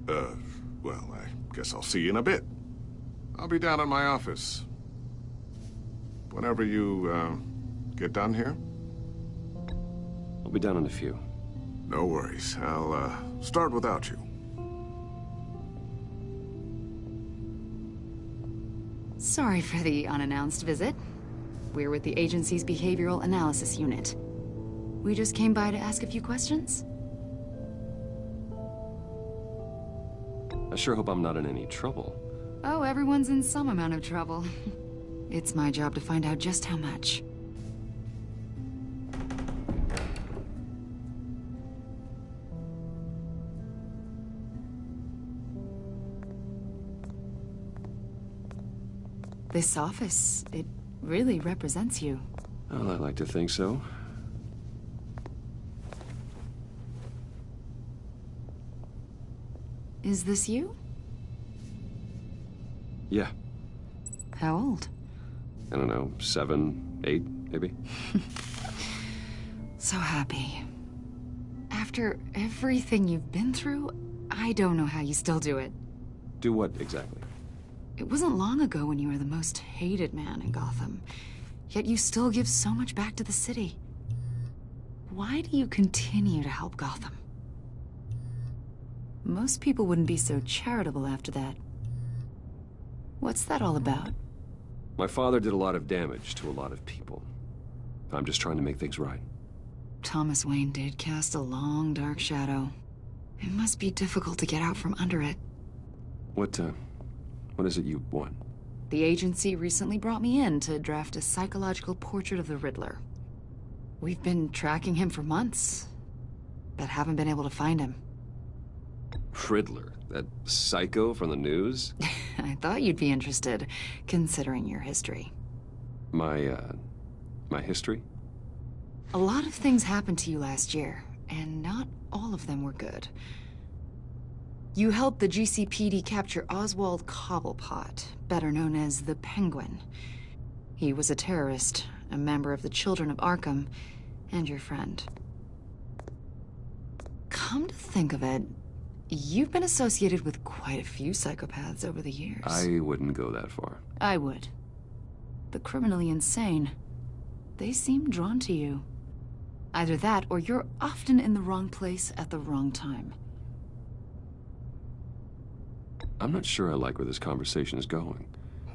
Well, I guess I'll see you in a bit. I'll be down in my office. Whenever you, get done here? I'll be down in a few. No worries. I'll, start without you. Sorry for the unannounced visit. We're with the agency's Behavioral Analysis Unit. We just came by to ask a few questions. I sure hope I'm not in any trouble. Oh, everyone's in some amount of trouble. It's my job to find out just how much. This office, it really represents you. Well, I like to think so. Is this you? Yeah. How old? I don't know, 7, 8, maybe? So happy. After everything you've been through, I don't know how you still do it. Do what, exactly? It wasn't long ago when you were the most hated man in Gotham, yet you still give so much back to the city. Why do you continue to help Gotham? Most people wouldn't be so charitable after that. What's that all about? My father did a lot of damage to a lot of people. I'm just trying to make things right. Thomas Wayne did cast a long, dark shadow. It must be difficult to get out from under it. What is it you want? The agency recently brought me in to draft a psychological portrait of the Riddler. We've been tracking him for months, but haven't been able to find him. Riddler? That psycho from the news? I thought you'd be interested, considering your history. My history? A lot of things happened to you last year, and not all of them were good. You helped the GCPD capture Oswald Cobblepot, better known as the Penguin. He was a terrorist, a member of the Children of Arkham, and your friend. Come to think of it, you've been associated with quite a few psychopaths over the years. I wouldn't go that far. I would. The criminally insane. They seem drawn to you. Either that, or you're often in the wrong place at the wrong time. I'm not sure I like where this conversation is going.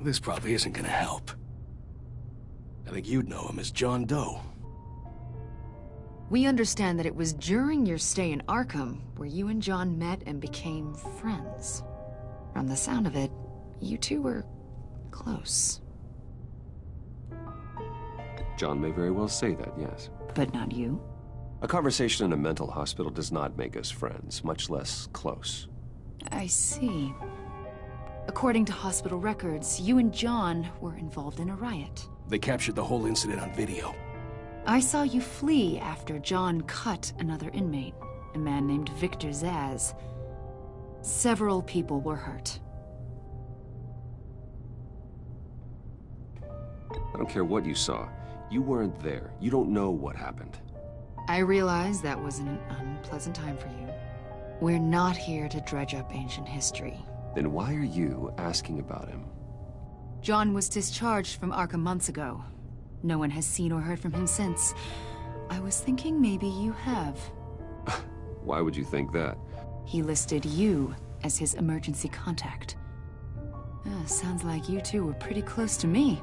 This probably isn't gonna help. I think you'd know him as John Doe. We understand that it was during your stay in Arkham where you and John met and became friends. From the sound of it, you two were close. John may very well say that, yes. But not you? A conversation in a mental hospital does not make us friends, much less close. I see. According to hospital records, you and John were involved in a riot. They captured the whole incident on video. I saw you flee after John cut another inmate, a man named Victor Zaz. Several people were hurt. I don't care what you saw. You weren't there. You don't know what happened. I realize that was an unpleasant time for you. We're not here to dredge up ancient history. Then why are you asking about him? John was discharged from Arkham months ago. No one has seen or heard from him since. I was thinking maybe you have. Why would you think that? He listed you as his emergency contact. Sounds like you two were pretty close to me.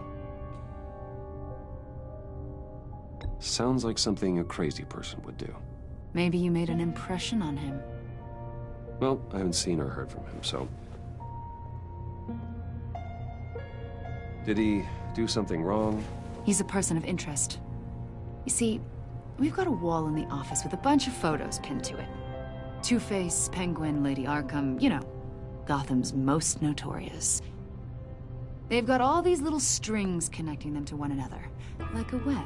Sounds like something a crazy person would do. Maybe you made an impression on him. Well, I haven't seen or heard from him, so... Did he do something wrong? He's a person of interest. You see, we've got a wall in the office with a bunch of photos pinned to it. Two-Face, Penguin, Lady Arkham, you know, Gotham's most notorious. They've got all these little strings connecting them to one another, like a web.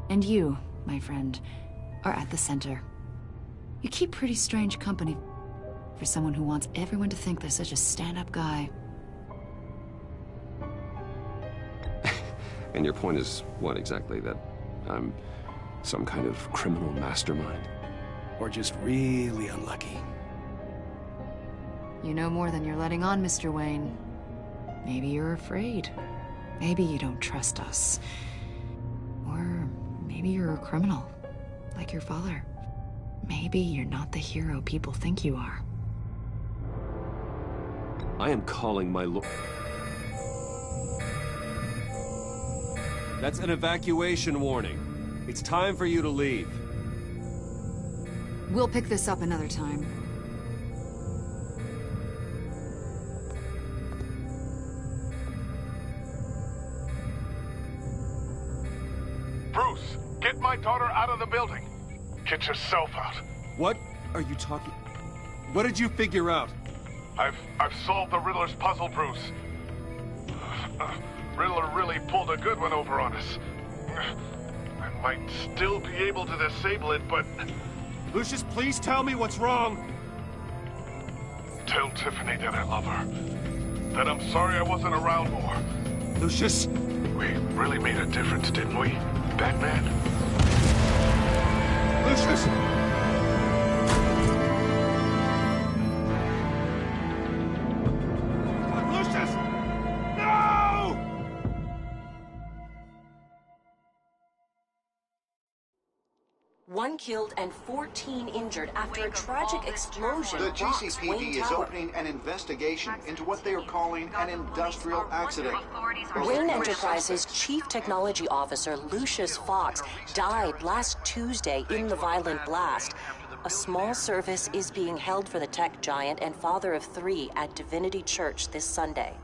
And you, my friend, are at the center. You keep pretty strange company for someone who wants everyone to think they're such a stand-up guy. And your point is what exactly? That I'm some kind of criminal mastermind? Or just really unlucky? You know more than you're letting on, Mr. Wayne. Maybe you're afraid. Maybe you don't trust us. Or maybe you're a criminal, like your father. Maybe you're not the hero people think you are. I am calling my lord. That's an evacuation warning. It's time for you to leave. We'll pick this up another time. Bruce, get my daughter out of the building. Get yourself out. What are you talking? What did you figure out? I've solved the Riddler's puzzle, Bruce. Riddler really pulled a good one over on us. I might still be able to disable it, but... Lucius, please tell me what's wrong. Tell Tiffany that I love her. That I'm sorry I wasn't around more. Lucius! We really made a difference, didn't we, Batman? Lucius! One killed and 14 injured after a tragic explosion. The rocks GCPD Wayne is Tower. opening an investigation into what they are calling an industrial accident. Wayne Enterprises' chief technology officer, Lucius Fox, died last Tuesday in the violent blast. A small service is being held for the tech giant and father of 3 at Divinity Church this Sunday.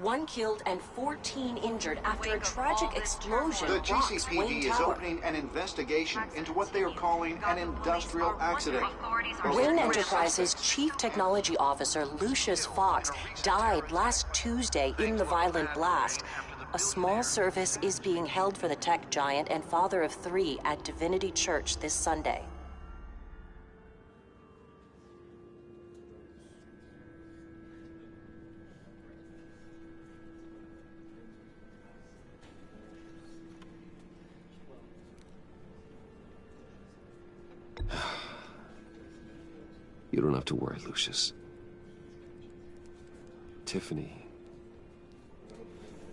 1 killed and 14 injured after a tragic explosion. The rocks GCPD Wayne is Tower. opening an investigation into what they are calling an industrial accident. Wayne Enterprises Chief Technology Officer Lucius Fox died last Tuesday in the violent blast. A small service is being held for the tech giant and father of 3 at Divinity Church this Sunday. You don't have to worry, Lucius. Tiffany,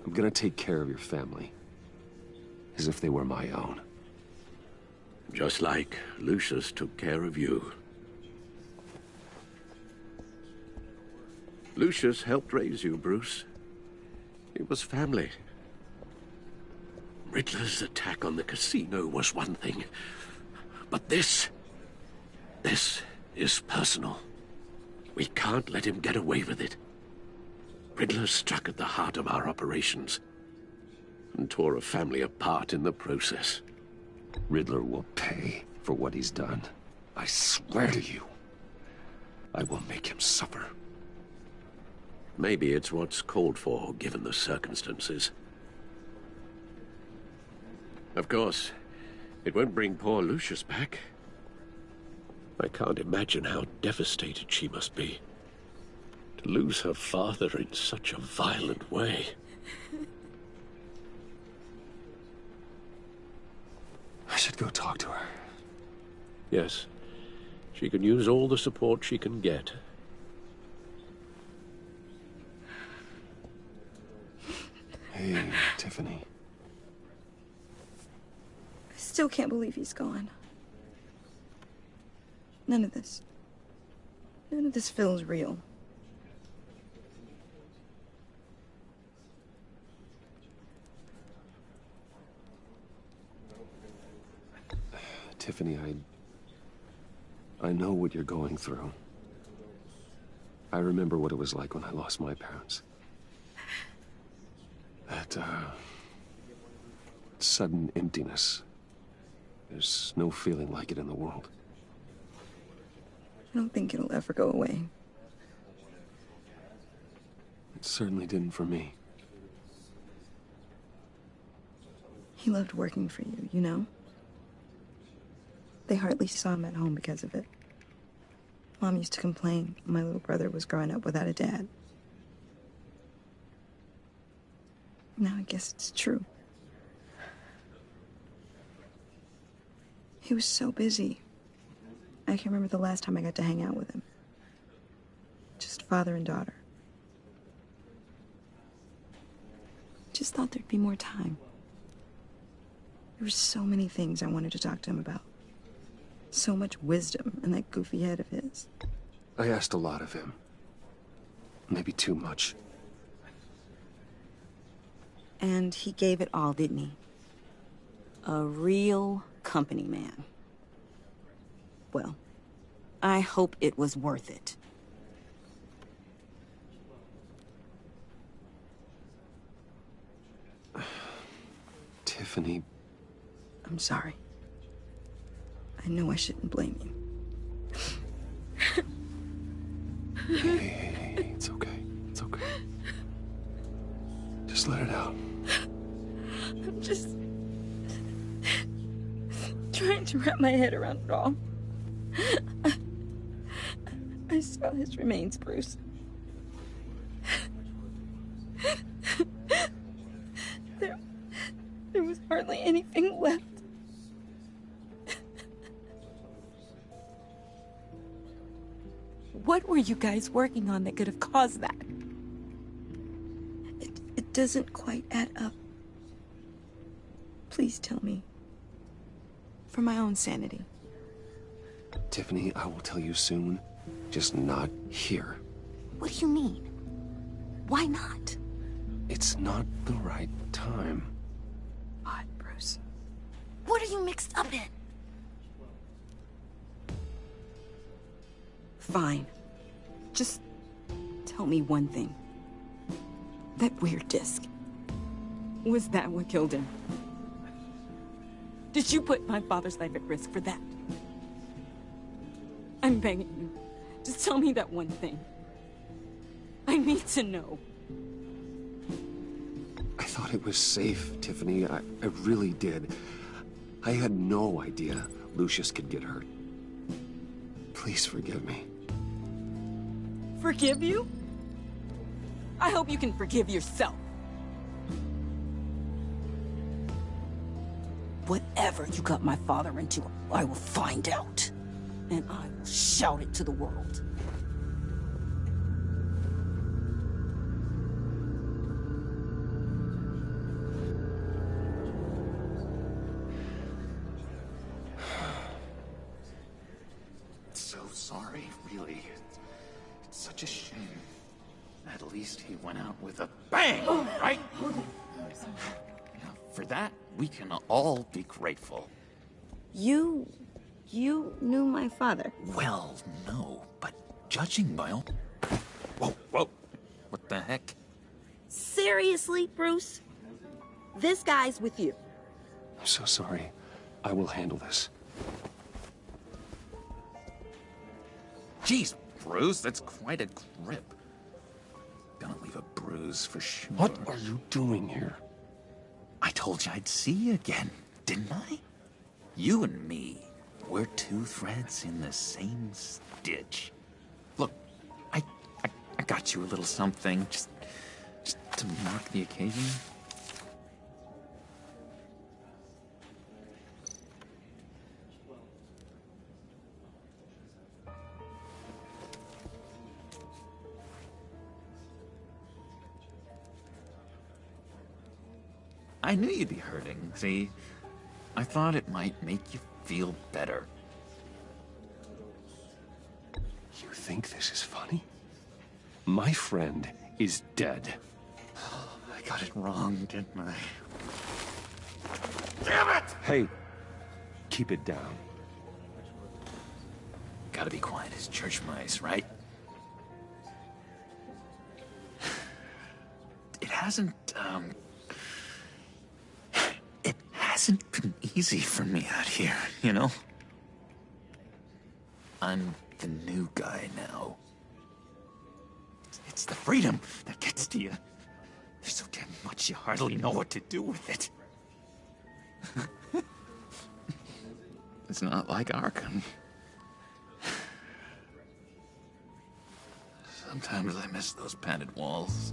I'm gonna take care of your family, as if they were my own. Just like Lucius took care of you. Lucius helped raise you, Bruce. It was family. Riddler's attack on the casino was one thing, but this is personal. We can't let him get away with it. Riddler struck at the heart of our operations and tore a family apart in the process. Riddler will pay for what he's done. I swear to you, I will make him suffer. Maybe it's what's called for, given the circumstances. Of course, it won't bring poor Lucius back. I can't imagine how devastated she must be. To lose her father in such a violent way. I should go talk to her. Yes. She can use all the support she can get. Hey, Tiffany. I still can't believe he's gone. None of this feels real. Tiffany, I know what you're going through. I remember what it was like when I lost my parents. That, sudden emptiness. There's no feeling like it in the world. I don't think it'll ever go away. It certainly didn't for me. He loved working for you, you know? They hardly saw him at home because of it. Mom used to complain my little brother was growing up without a dad. Now I guess it's true. He was so busy. I can't remember the last time I got to hang out with him. Just father and daughter. Just thought there'd be more time. There were so many things I wanted to talk to him about. So much wisdom in that goofy head of his. I asked a lot of him. Maybe too much. And he gave it all, didn't he? A real company man. Well, I hope it was worth it. Tiffany. I'm sorry. I know I shouldn't blame you. Hey, it's okay. It's okay. Just let it out. I'm just trying to wrap my head around it all. I saw his remains, Bruce. There was hardly anything left. What were you guys working on that could have caused that? It doesn't quite add up. Please tell me. For my own sanity. Tiffany, I will tell you soon. Just not here. What do you mean? Why not? It's not the right time. Odd, Bruce. What are you mixed up in? Fine. Just tell me one thing. That weird disc. Was that what killed him? Did you put my father's life at risk for that? I'm begging you. Just tell me that one thing. I need to know. I thought it was safe, Tiffany. I really did. I had no idea Lucius could get hurt. Please forgive me. Forgive you? I hope you can forgive yourself. Whatever you got my father into, I will find out. And I will shout it to the world. So sorry, really. It's such a shame. At least he went out with a bang, right? For that, we can all be grateful. You knew my father? Well, no, but judging by all... Whoa, whoa. What the heck? Seriously, Bruce? This guy's with you. I'm so sorry. I will handle this. Jeez, Bruce, that's quite a grip. Gonna leave a bruise for sure. What are you doing here? I told you I'd see you again, didn't I? You and me, we're two threads in the same stitch. Look, I got you a little something, just to mark the occasion. I knew you'd be hurting, see? I thought it might make you feel better. You think this is funny? My friend is dead. I got it wrong, didn't I? Damn it! Hey, keep it down. Gotta be quiet as church mice, right? It hasn't been easy for me out here, you know? I'm the new guy now. It's the freedom that gets to you. There's so damn much you hardly know what to do with it. It's not like Arkham. Sometimes I miss those padded walls.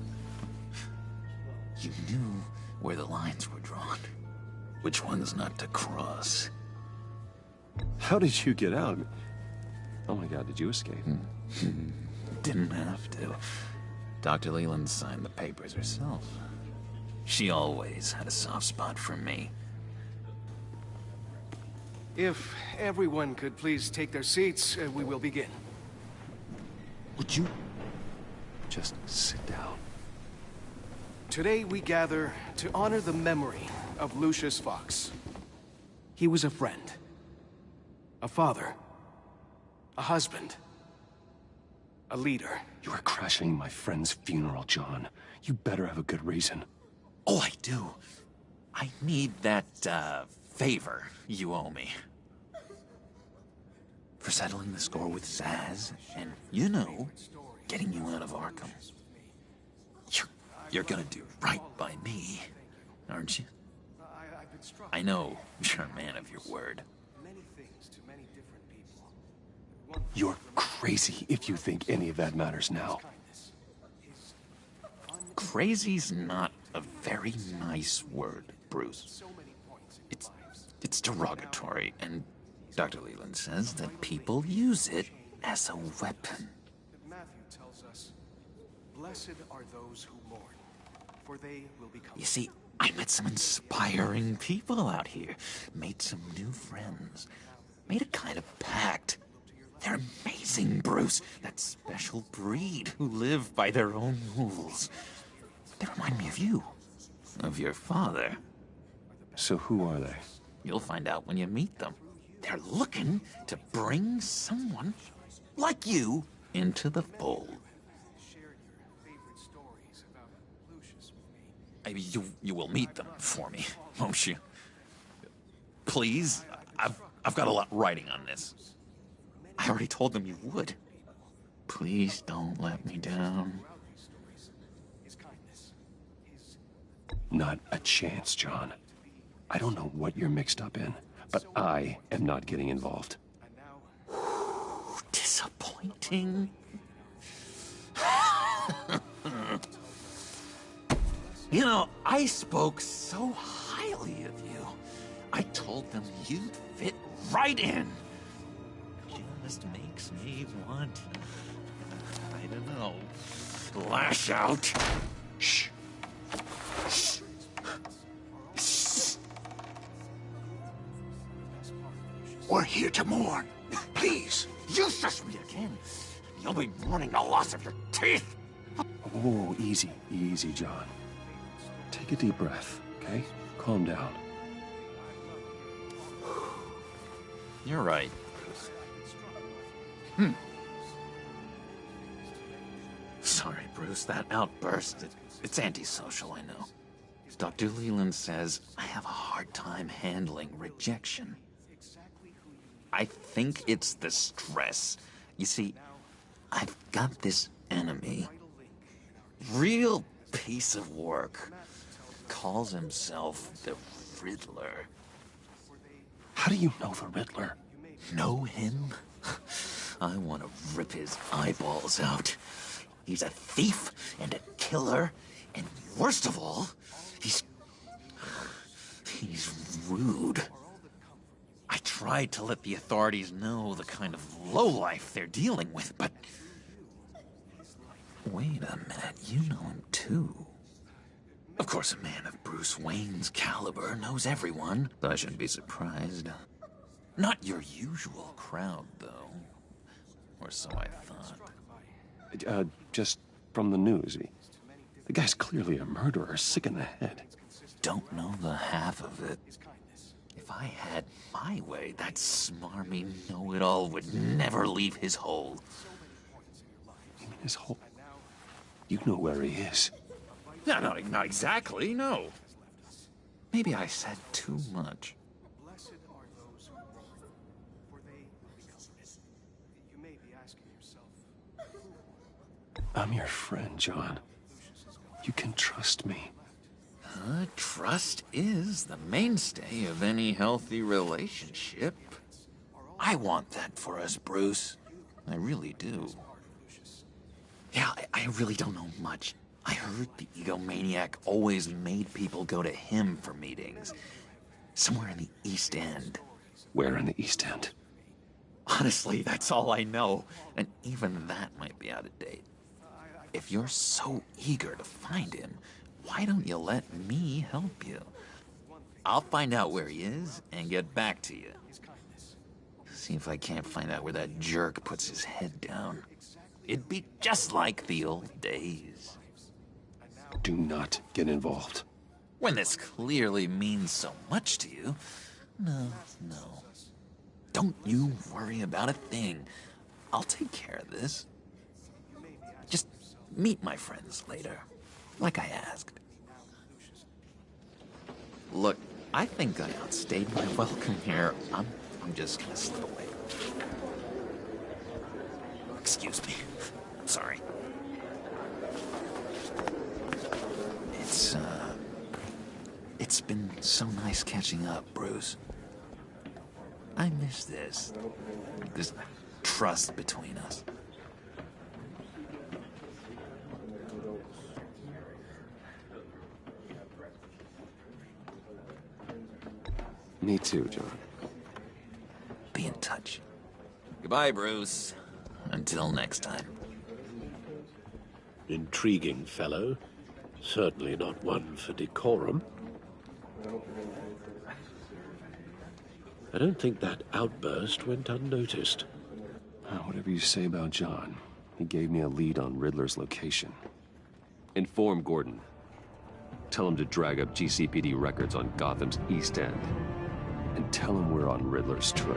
You knew where the lines were drawn. Which ones not to cross. How did you get out? Oh my God, did you escape? Didn't have to. Dr. Leland signed the papers herself. She always had a soft spot for me. If everyone could please take their seats, we will begin. Would you just sit down? Today we gather to honor the memory of Lucius Fox. He was a friend, a father, a husband, a leader. You are crashing my friend's funeral, John. You better have a good reason. Oh, I do. I need that, favor you owe me. For settling the score with Zaz, and, you know, getting you out of Arkham. You're gonna do right by me, aren't you? I know you're a man of your word. You're crazy if you think any of that matters now. Crazy's not a very nice word, Bruce. It's derogatory, and Dr. Leland says that people use it as a weapon. Matthew tells us, "Blessed are those who mourn, for they will become..." You see, I met some inspiring people out here, made some new friends, made a kind of pact. They're amazing, Bruce. That special breed who live by their own rules. They remind me of you, of your father. So who are they? You'll find out when you meet them. They're looking to bring someone like you into the fold. Share your favorite stories about Lucius. Maybe you will meet them for me, won't you? Please? I've got a lot writing on this. I already told them you would. Please don't let me down. Not a chance, John. I don't know what you're mixed up in, but I am not getting involved. Disappointing. You know, I spoke so highly of you. I told them you'd fit right in. Just makes me want, I don't know, lash out. Shh. Shh. Shh. We're here to mourn. Please. You shush me again. You'll be mourning the loss of your teeth. Oh, easy, easy, John. Take a deep breath, okay? Calm down. You're right. Sorry, Bruce, that outburst, it's antisocial, I know. Dr. Leland says I have a hard time handling rejection. I think it's the stress. You see, I've got this enemy. Real piece of work. Calls himself the Riddler. How do you know the Riddler? Know him? I want to rip his eyeballs out. He's a thief and a killer, and worst of all, he's rude. I tried to let the authorities know the kind of lowlife they're dealing with, but... Wait a minute, you know him too. Of course, a man of Bruce Wayne's caliber knows everyone, so I shouldn't be surprised. Not your usual crowd, though. Or so I thought. Just from the news. The guy's clearly a murderer, sick in the head. Don't know the half of it. If I had my way, that smarmy know-it-all would never leave his hole. You mean his hole? You know where he is. No, not exactly, no. Maybe I said too much. I'm your friend, John. You can trust me. Trust is the mainstay of any healthy relationship. I want that for us, Bruce. I really do. Yeah, I really don't know much. I heard the egomaniac always made people go to him for meetings. Somewhere in the East End. Where in the East End? Honestly, that's all I know. And even that might be out of date. If you're so eager to find him, why don't you let me help you? I'll find out where he is and get back to you. See if I can't find out where that jerk puts his head down. It'd be just like the old days. Do not get involved. When this clearly means so much to you, no. Don't you worry about a thing. I'll take care of this. Just meet my friends later, like I asked. Look, I think I outstayed my welcome here. I'm just gonna slip away. Excuse me. I'm sorry. It's been so nice catching up, Bruce. I miss this trust between us. Me too, John. Be in touch. Goodbye, Bruce. Until next time. Intriguing fellow. Certainly not one for decorum. I don't think that outburst went unnoticed. Whatever you say about John, he gave me a lead on Riddler's location. Inform Gordon. Tell him to drag up GCPD records on Gotham's East End. And tell him we're on Riddler's trail.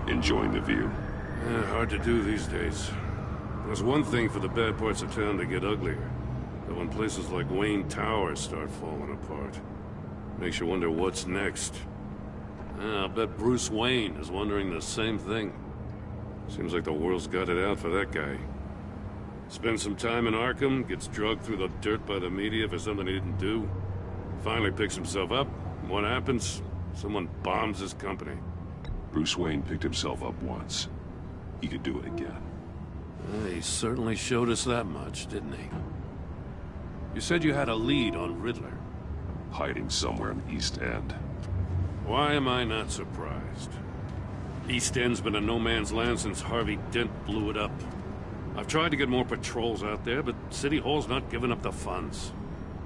Enjoying the view? Yeah, hard to do these days. There's one thing for the bad parts of town to get uglier. But when places like Wayne Tower start falling apart, makes you wonder what's next. I'll bet Bruce Wayne is wondering the same thing. Seems like the world's got it out for that guy. Spends some time in Arkham, gets drugged through the dirt by the media for something he didn't do. Finally picks himself up. What happens? Someone bombs his company. Bruce Wayne picked himself up once. He could do it again. He certainly showed us that much, didn't he? You said you had a lead on Riddler. Hiding somewhere in the East End. Why am I not surprised? East End's been a no-man's land since Harvey Dent blew it up. I've tried to get more patrols out there, but City Hall's not giving up the funds.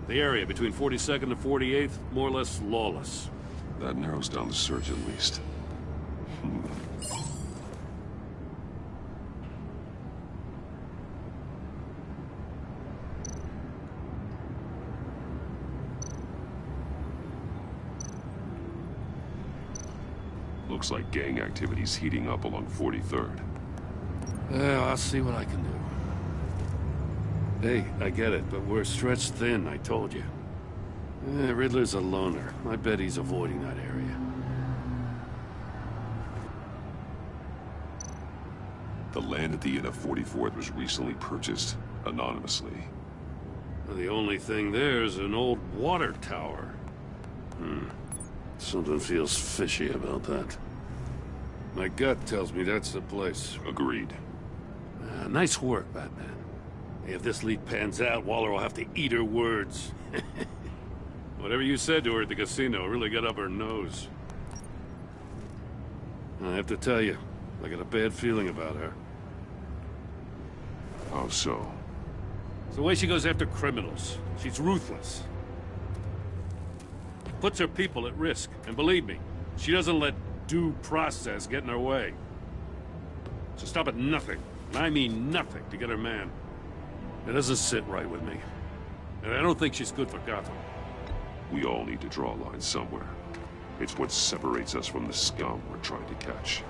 The area between 42nd and 48th, more or less lawless. That narrows down the search at least. Looks like gang activity's heating up along 43rd. Yeah, I'll see what I can do. Hey, I get it, but we're stretched thin, I told you. Riddler's a loner. I bet he's avoiding that area. The land at the end of 44th was recently purchased anonymously. The only thing there is an old water tower. Something feels fishy about that. My gut tells me that's the place. Agreed. Nice work, Batman. If this lead pans out, Waller will have to eat her words. Whatever you said to her at the casino really got up her nose. I have to tell you, I got a bad feeling about her. How so? It's the way she goes after criminals. She's ruthless. Puts her people at risk. And believe me, she doesn't let due process get in her way. So stop at nothing, and I mean nothing, to get her man. It doesn't sit right with me. And I don't think she's good for Gotham. We all need to draw a line somewhere. It's what separates us from the scum we're trying to catch.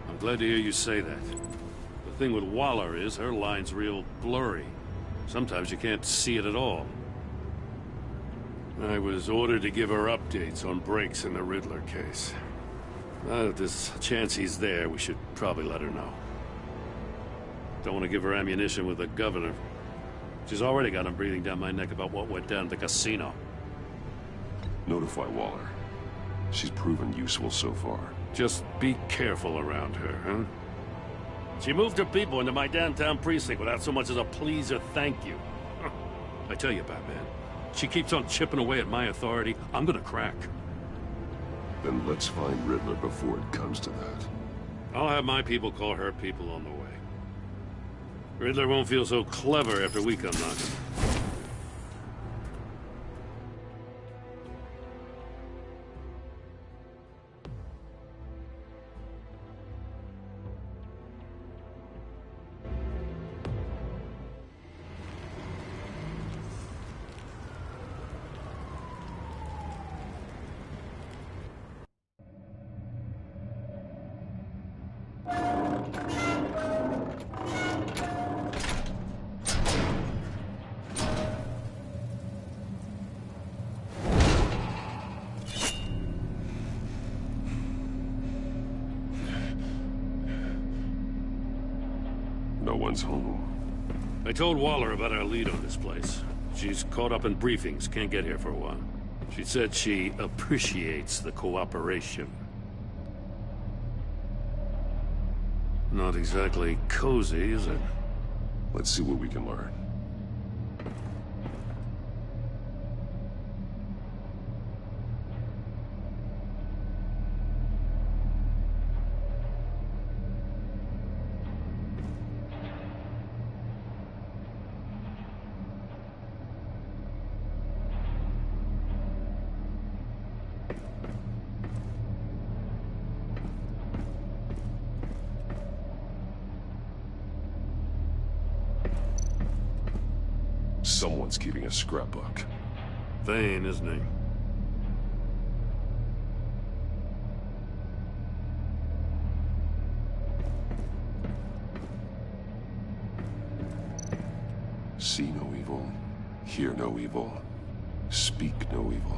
I'm glad to hear you say that. The thing with Waller is her line's real blurry. Sometimes you can't see it at all. I was ordered to give her updates on breaks in the Riddler case. If there's a chance he's there, we should probably let her know. Don't want to give her ammunition with the governor. She's already got him breathing down my neck about what went down at the casino. Notify Waller. She's proven useful so far. Just be careful around her, huh? She moved her people into my downtown precinct without so much as a please or thank you. I tell you, Batman, she keeps on chipping away at my authority, I'm gonna crack. Then let's find Riddler before it comes to that. I'll have my people call her people on the way. Riddler won't feel so clever after we come knocking. No one's home. I told Waller about our lead on this place. She's caught up in briefings, can't get here for a while. She said she appreciates the cooperation. Not exactly cozy, is it? Let's see what we can learn. Someone's keeping a scrapbook. Vain, isn't he? Hear no evil. Speak no evil.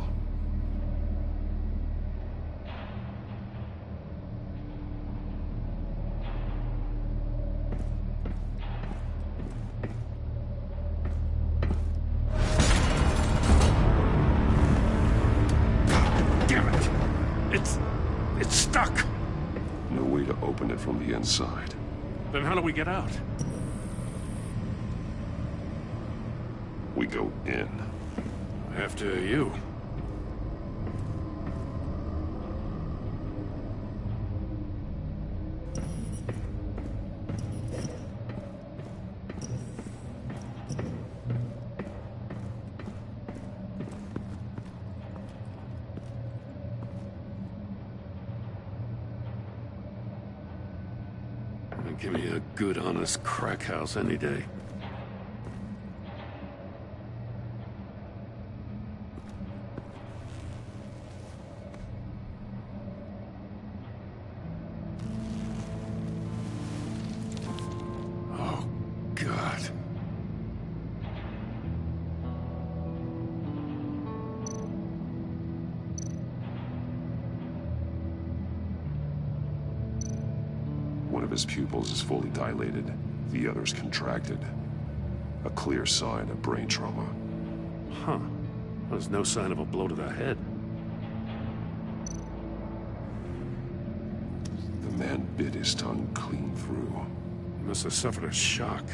It's stuck! No way to open it from the inside. Then how do we get out? We go in. After you. Give me a good, honest crack house any day. Oh, God. One of his pupils is fully dilated, the other's contracted. A clear sign of brain trauma. Huh. There's no sign of a blow to the head. The man bit his tongue clean through. He must have suffered a shock,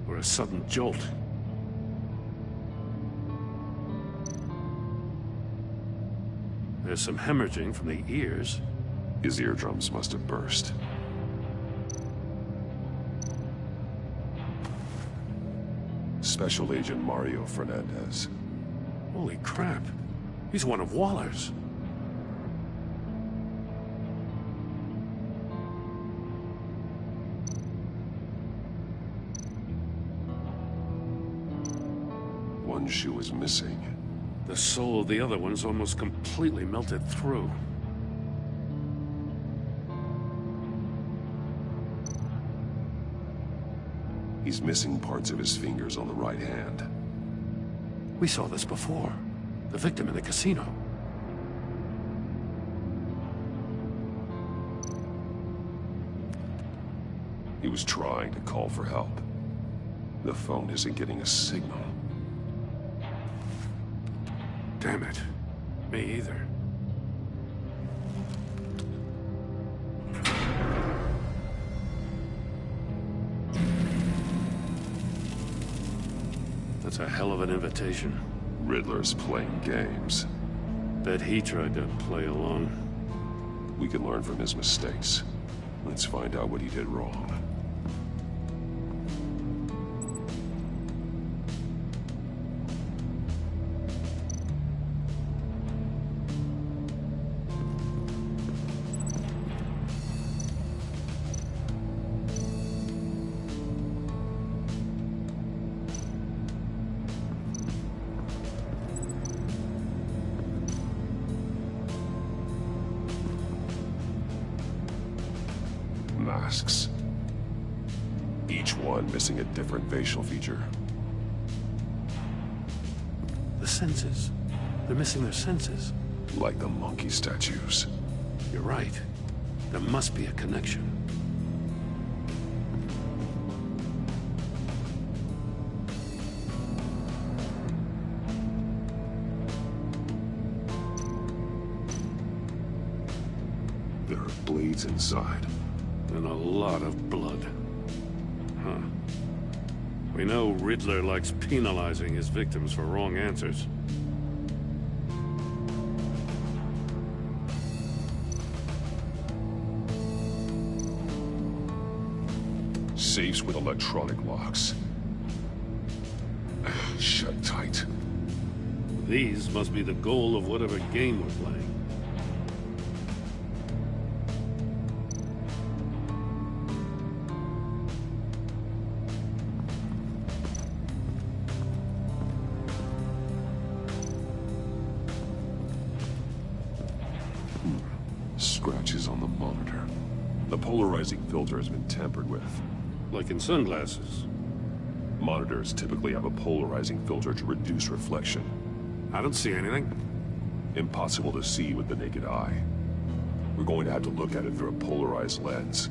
or a sudden jolt. There's some hemorrhaging from the ears. His eardrums must have burst. Special Agent Mario Fernandez. Holy crap. He's one of Waller's. One shoe is missing. The sole of the other one's almost completely melted through. He's missing parts of his fingers on the right hand. We saw this before. The victim in the casino. He was trying to call for help. The phone isn't getting a signal. Damn it. Me either. That's a hell of an invitation. Riddler's playing games. Bet he tried to play along. We can learn from his mistakes. Let's find out what he did wrong. Masks. Each one missing a different facial feature. The senses. They're missing their senses. Like the monkey statues. You're right. There must be a connection. There are blades inside. And a lot of blood. Huh. We know Riddler likes penalizing his victims for wrong answers. Safes with electronic locks. Shut tight. These must be the goal of whatever game we're playing. Scratches on the monitor. The polarizing filter has been tampered with. Like in sunglasses. Monitors typically have a polarizing filter to reduce reflection. I don't see anything. Impossible to see with the naked eye. We're going to have to look at it through a polarized lens.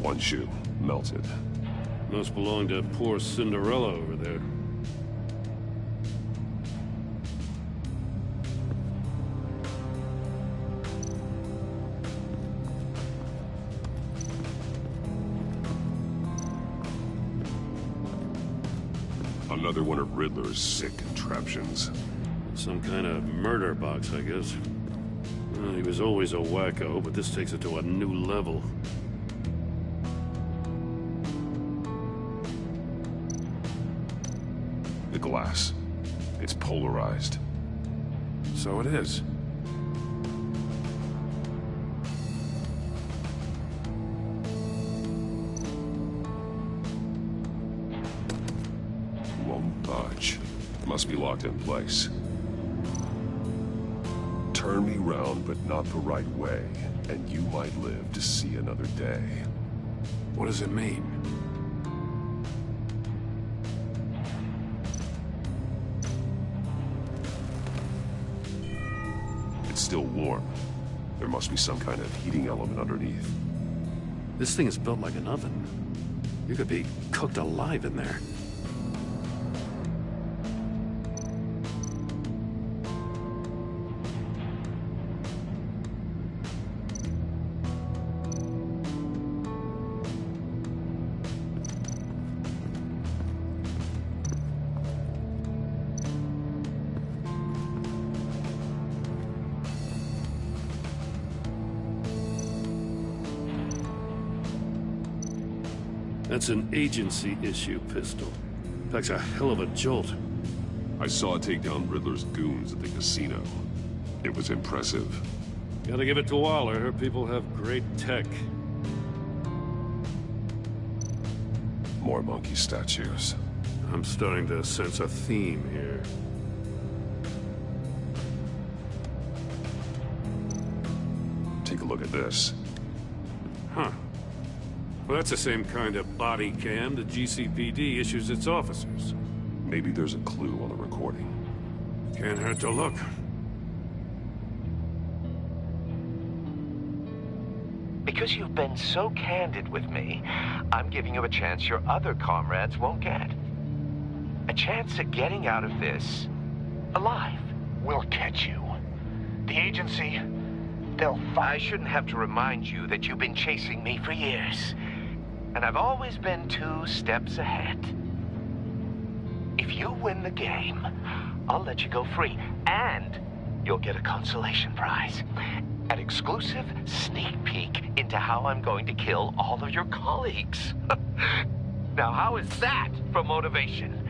One shoe, melted. Must belong to poor Cinderella over there. Another one of Riddler's sick contraptions. Some kind of murder box, I guess. Well, he was always a wacko, but this takes it to a new level. The glass. It's polarized. So it is. Won't budge. Must be locked in place. Turn me round, but not the right way, and you might live to see another day. What does it mean? It's still warm. There must be some kind of heating element underneath. This thing is built like an oven. You could be cooked alive in there. That's an agency issue pistol. Packs a hell of a jolt. I saw it take down Riddler's goons at the casino. It was impressive. Gotta give it to Waller. Her people have great tech. More monkey statues. I'm starting to sense a theme here. Take a look at this. Huh. Well, that's the same kind of body cam the GCPD issues its officers. Maybe there's a clue on the recording. Can't hurt to look. Because you've been so candid with me, I'm giving you a chance your other comrades won't get. A chance at getting out of this alive. We'll catch you. The agency, they'll find... I shouldn't have to remind you that you've been chasing me for years. And I've always been 2 steps ahead. If you win the game, I'll let you go free. And you'll get a consolation prize. An exclusive sneak peek into how I'm going to kill all of your colleagues. Now, how is that for motivation?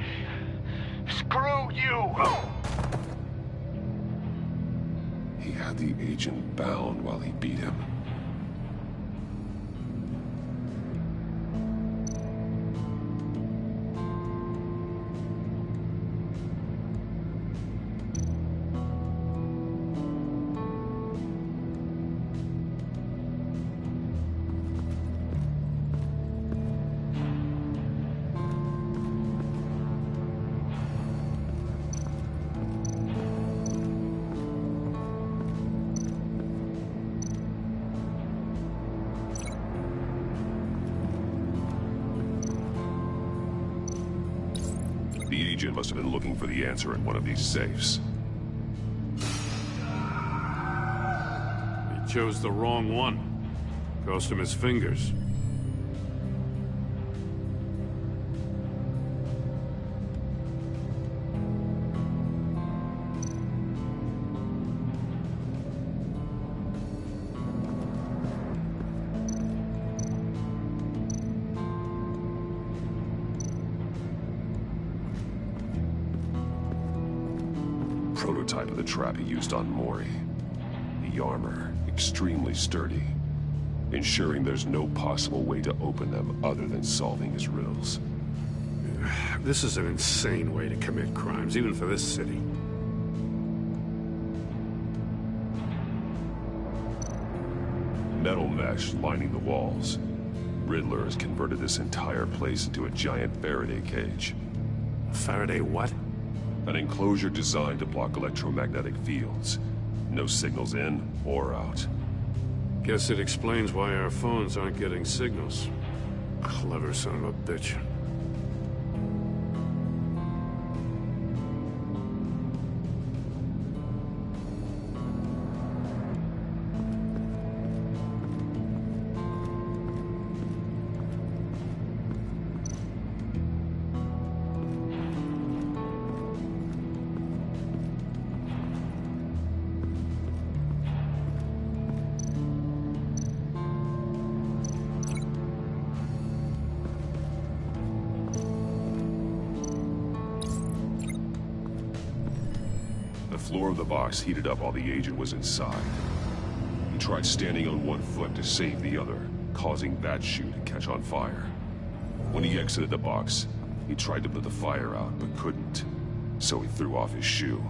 Screw you! He had the agent bound while he beat him. The agent must have been looking for the answer in one of these safes. He chose the wrong one. Cost him his fingers. Prototype of the trap he used on Mori. heavy armor, extremely sturdy, ensuring there's no possible way to open them other than solving his riddles. This is an insane way to commit crimes, even for this city. Metal mesh lining the walls. Riddler has converted this entire place into a giant Faraday cage. Faraday what? An enclosure designed to block electromagnetic fields. No signals in or out. Guess it explains why our phones aren't getting signals. Clever son of a bitch. The floor of the box heated up while the agent was inside. He tried standing on one foot to save the other, causing that shoe to catch on fire. When he exited the box, he tried to put the fire out, but couldn't. So he threw off his shoe.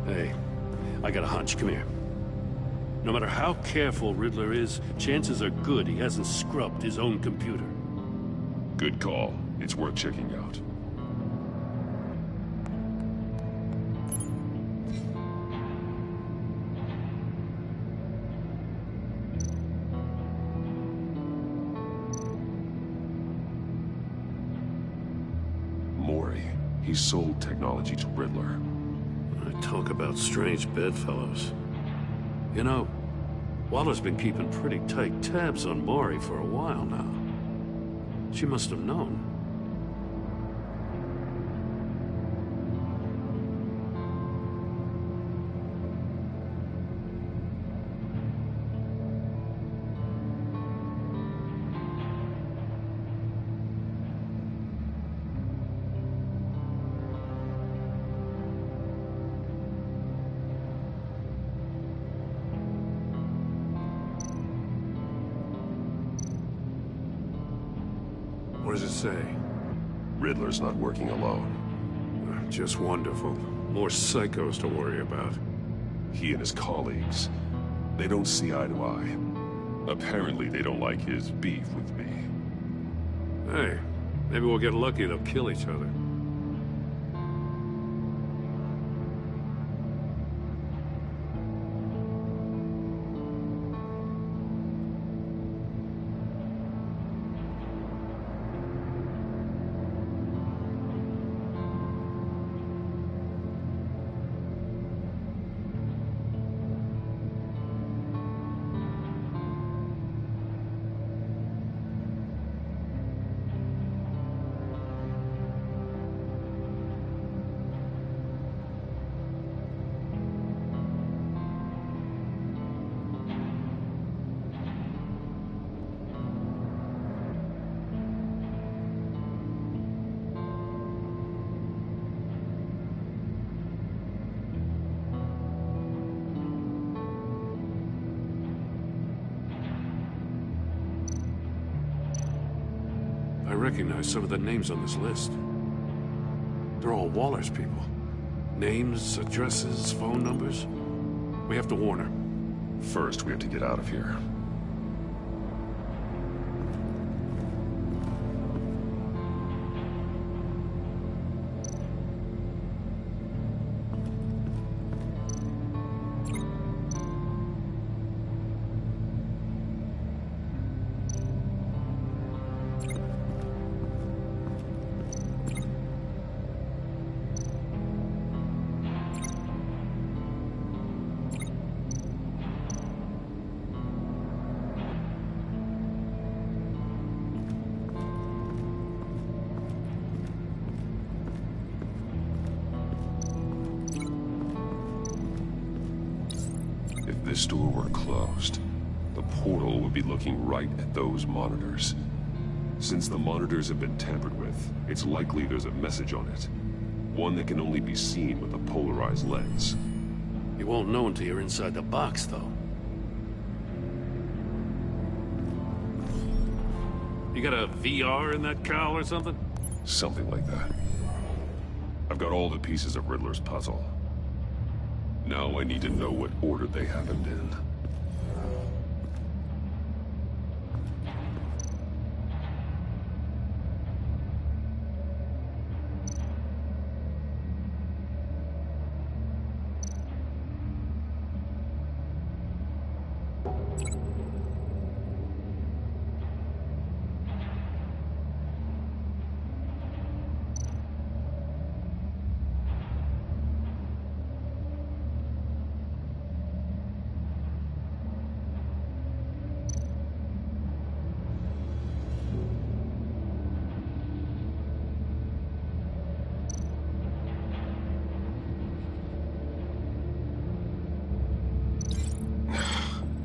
Hey, I got a hunch. Come here. No matter how careful Riddler is, chances are good he hasn't scrubbed his own computer. Good call. It's worth checking out. He sold technology to Riddler. I talk about strange bedfellows. You know, Waller's been keeping pretty tight tabs on Maury for a while now. She must have known. What does it say? Riddler's not working alone. Just wonderful. More psychos to worry about. He and his colleagues, they don't see eye to eye. Apparently they don't like his beef with me. Hey, maybe we'll get lucky they'll kill each other. I recognize some of the names on this list. They're all Waller's people. Names, addresses, phone numbers. We have to warn her. First, we have to get out of here. If this door were closed, the portal would be looking right at those monitors. Since the monitors have been tampered with, it's likely there's a message on it. One that can only be seen with a polarized lens. You won't know until you're inside the box, though. You got a VR in that cowl or something? Something like that. I've got all the pieces of Riddler's puzzle. Now I need to know what order they happened in.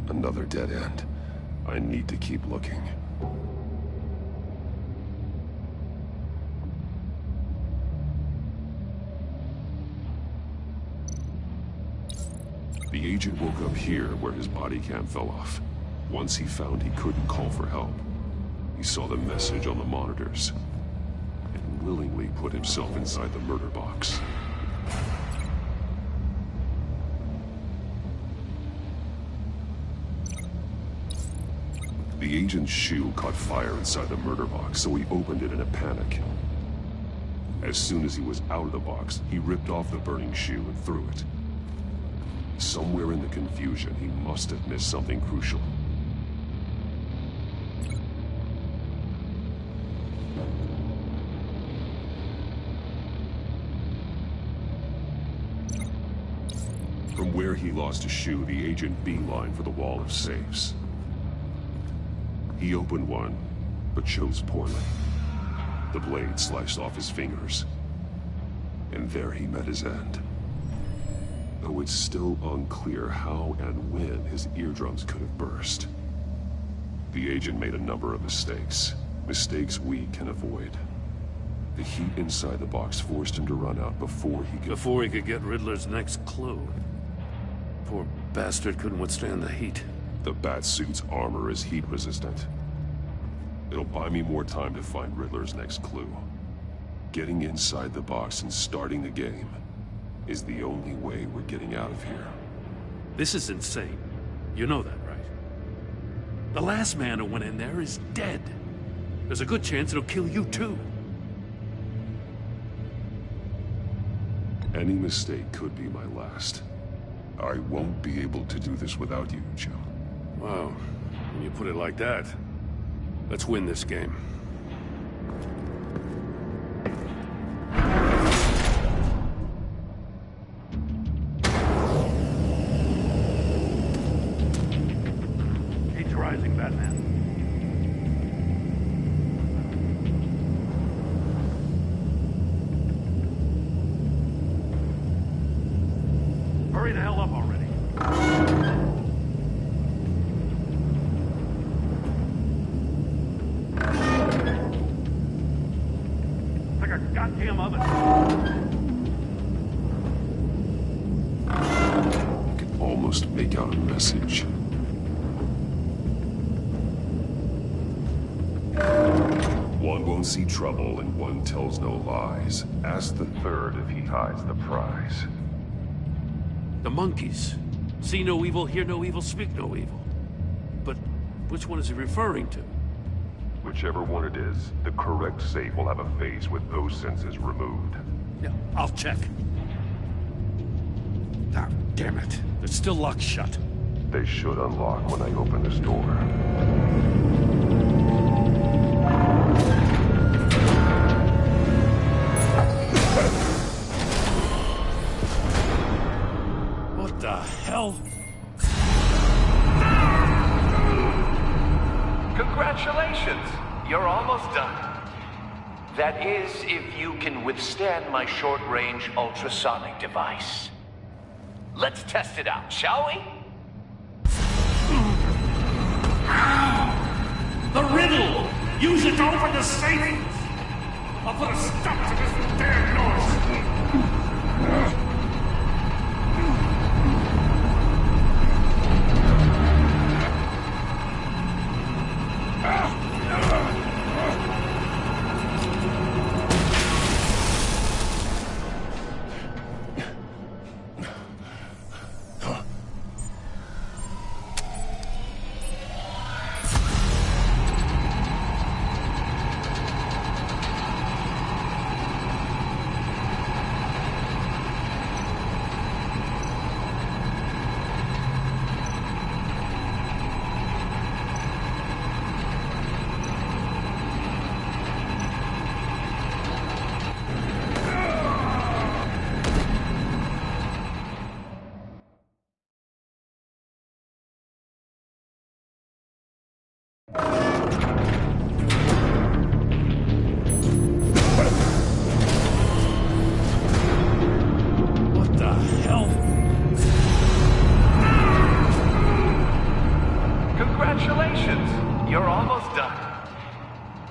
Another dead end. I need to keep looking. The agent woke up here where his body cam fell off. Once he found he couldn't call for help, he saw the message on the monitors and willingly put himself inside the murder box. The agent's shoe caught fire inside the murder box, so he opened it in a panic. As soon as he was out of the box, he ripped off the burning shoe and threw it. Somewhere in the confusion, he must have missed something crucial. From where he lost a shoe, the agent beelined for the wall of safes. He opened one, but chose poorly. The blade sliced off his fingers. And there he met his end. Though it's still unclear how and when his eardrums could have burst. The agent made a number of mistakes. Mistakes we can avoid. The heat inside the box forced him to run out before he could get Riddler's next clue. Poor bastard couldn't withstand the heat. The Batsuit's armor is heat-resistant. It'll buy me more time to find Riddler's next clue. Getting inside the box and starting the game is the only way we're getting out of here. This is insane. You know that, right? The last man who went in there is dead. There's a good chance it'll kill you, too. Any mistake could be my last. I won't be able to do this without you, Joe. Wow, when you put it like that, let's win this game. Heat's rising, Batman. Hurry the hell up already. Goddamn oven. I can almost make out a message. One won't see trouble and one tells no lies. Ask the third if he hides the prize. The monkeys. See no evil, hear no evil, speak no evil. But which one is he referring to? Whichever one it is, the correct safe will have a face with those senses removed. Yeah, I'll check. Ah, damn it. They're still locked shut. They should unlock when I open this door. What the hell? Congratulations! You're almost done. That is, if you can withstand my short-range ultrasonic device. Let's test it out, shall we? The riddle! Use it to open the safe! I'll put a stop to this damn noise!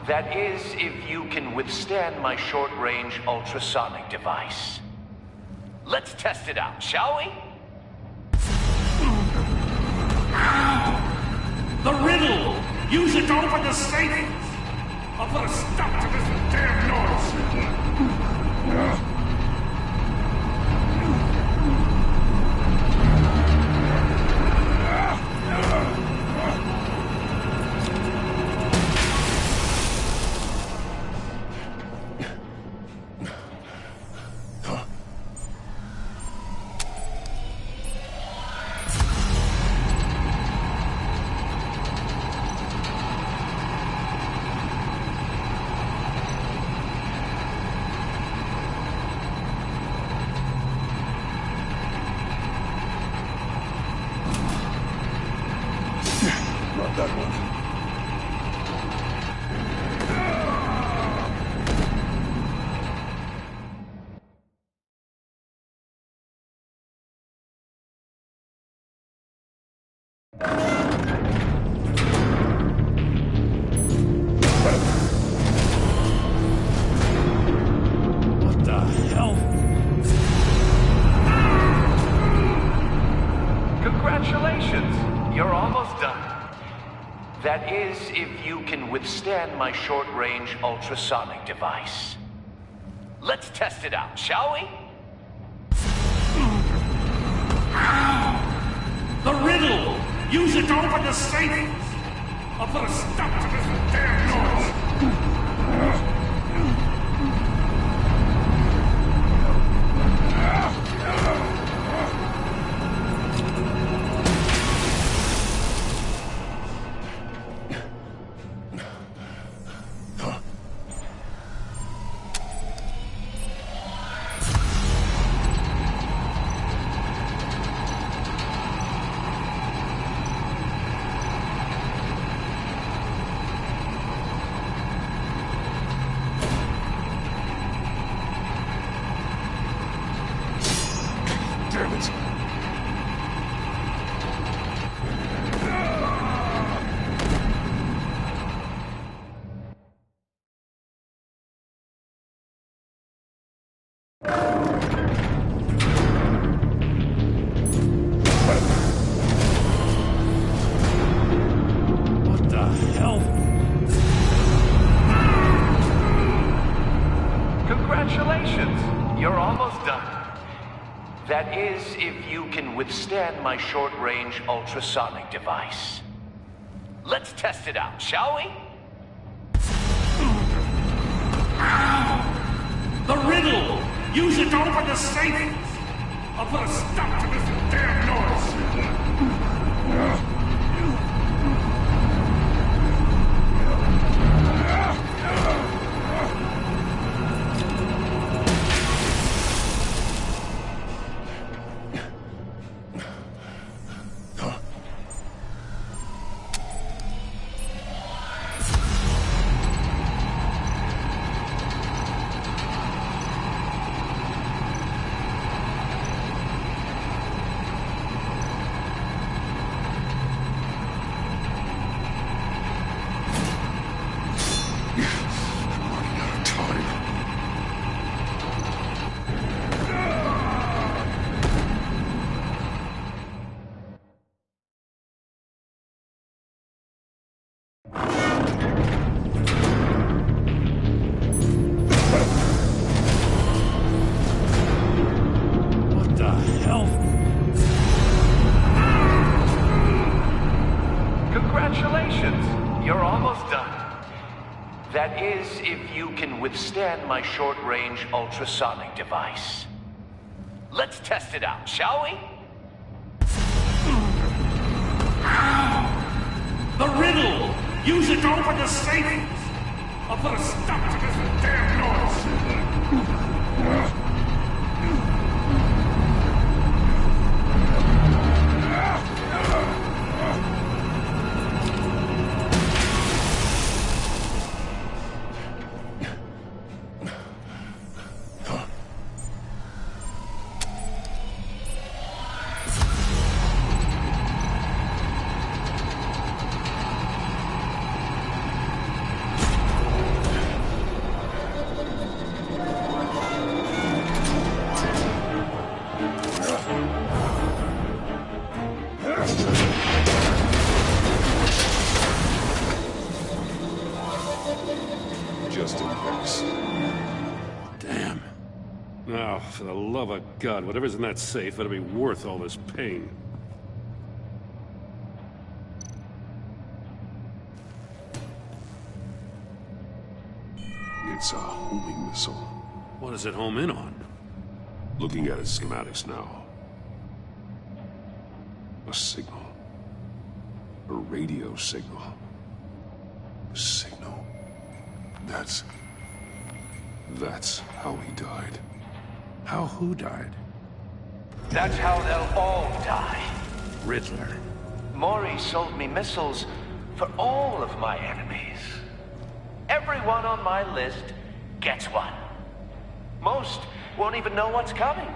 That is, if you can withstand my short-range ultrasonic device. Let's test it out, shall we? The riddle! Use it to open the safe! I'll put a stop to this damn noise! That is, if you can withstand my short-range ultrasonic device. Let's test it out, shall we? The riddle! Use it to open the safe! I'll put a stop to this damn noise! That is, if you can withstand my short-range ultrasonic device. Let's test it out, shall we? The riddle! Use it to open the safe! I'll put a stop to this damn noise! What the hell? Congratulations! You're almost done. That is, if you can withstand my short-range ultrasonic device. Let's test it out, shall we? The riddle! Use it to open the safe! I'll put a stop to this damn noise! For the love of God, whatever's in that safe better be worth all this pain. It's a homing missile. What does it home in on? Looking at its schematics now. A signal. A radio signal. A signal. That's how he died. How who died? That's how they'll all die. Riddler. Maury sold me missiles for all of my enemies. Everyone on my list gets one. Most won't even know what's coming.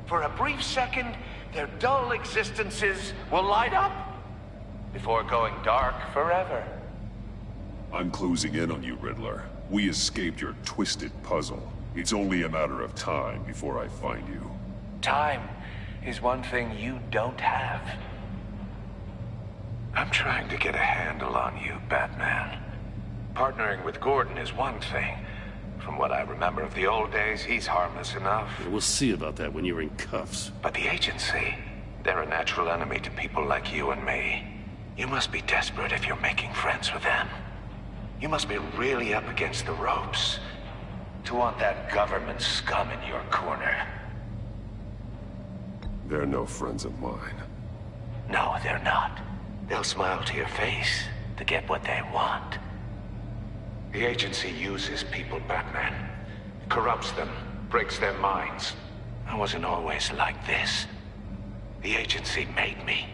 For a brief second, their dull existences will light up before going dark forever. I'm closing in on you, Riddler. We escaped your twisted puzzle. It's only a matter of time before I find you. Time is one thing you don't have. I'm trying to get a handle on you, Batman. Partnering with Gordon is one thing. From what I remember of the old days, he's harmless enough. We'll see about that when you're in cuffs. But the agency, they're a natural enemy to people like you and me. You must be desperate if you're making friends with them. You must be really up against the ropes to want that government scum in your corner. They're no friends of mine. No, they're not. They'll smile to your face to get what they want. The agency uses people, Batman. Corrupts them, breaks their minds. I wasn't always like this. The agency made me.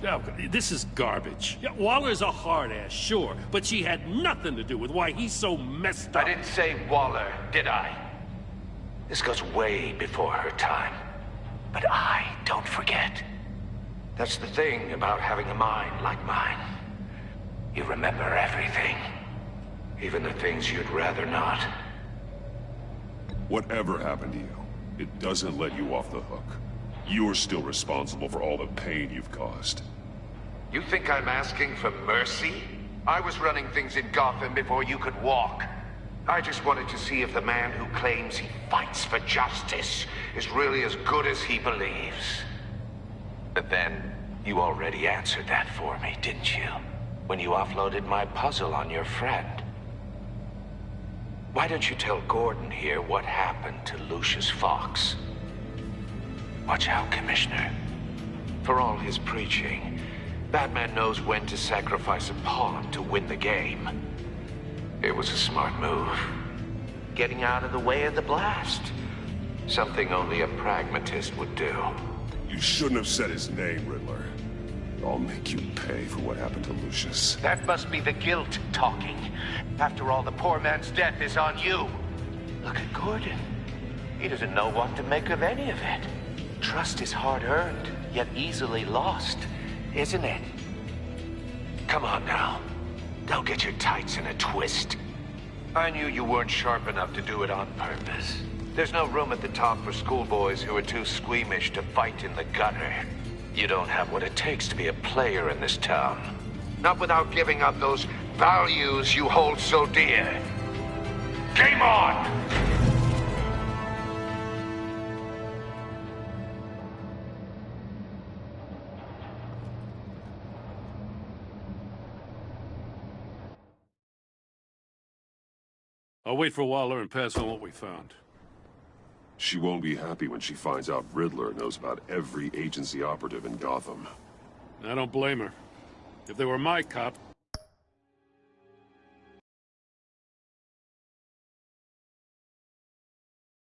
Oh, this is garbage. Yeah, Waller's a hard-ass, sure, but she had nothing to do with why he's so messed up. I didn't say Waller, did I? This goes way before her time. But I don't forget. That's the thing about having a mind like mine. You remember everything. Even the things you'd rather not. Whatever happened to you, it doesn't let you off the hook. You're still responsible for all the pain you've caused. You think I'm asking for mercy? I was running things in Gotham before you could walk. I just wanted to see if the man who claims he fights for justice is really as good as he believes. But then, you already answered that for me, didn't you? When you offloaded my puzzle on your friend. Why don't you tell Gordon here what happened to Lucius Fox? Watch out, Commissioner. For all his preaching, Batman knows when to sacrifice a pawn to win the game. It was a smart move. Getting out of the way of the blast. Something only a pragmatist would do. You shouldn't have said his name, Riddler. I'll make you pay for what happened to Lucius. That must be the guilt talking. After all, the poor man's death is on you. Look at Gordon. He doesn't know what to make of any of it. Trust is hard-earned, yet easily lost, isn't it? Come on now. Don't get your tights in a twist. I knew you weren't sharp enough to do it on purpose. There's no room at the top for schoolboys who are too squeamish to fight in the gutter. You don't have what it takes to be a player in this town. Not without giving up those values you hold so dear. Game on! I'll wait for Waller and pass on what we found. She won't be happy when she finds out Riddler knows about every agency operative in Gotham. I don't blame her. If they were my cop,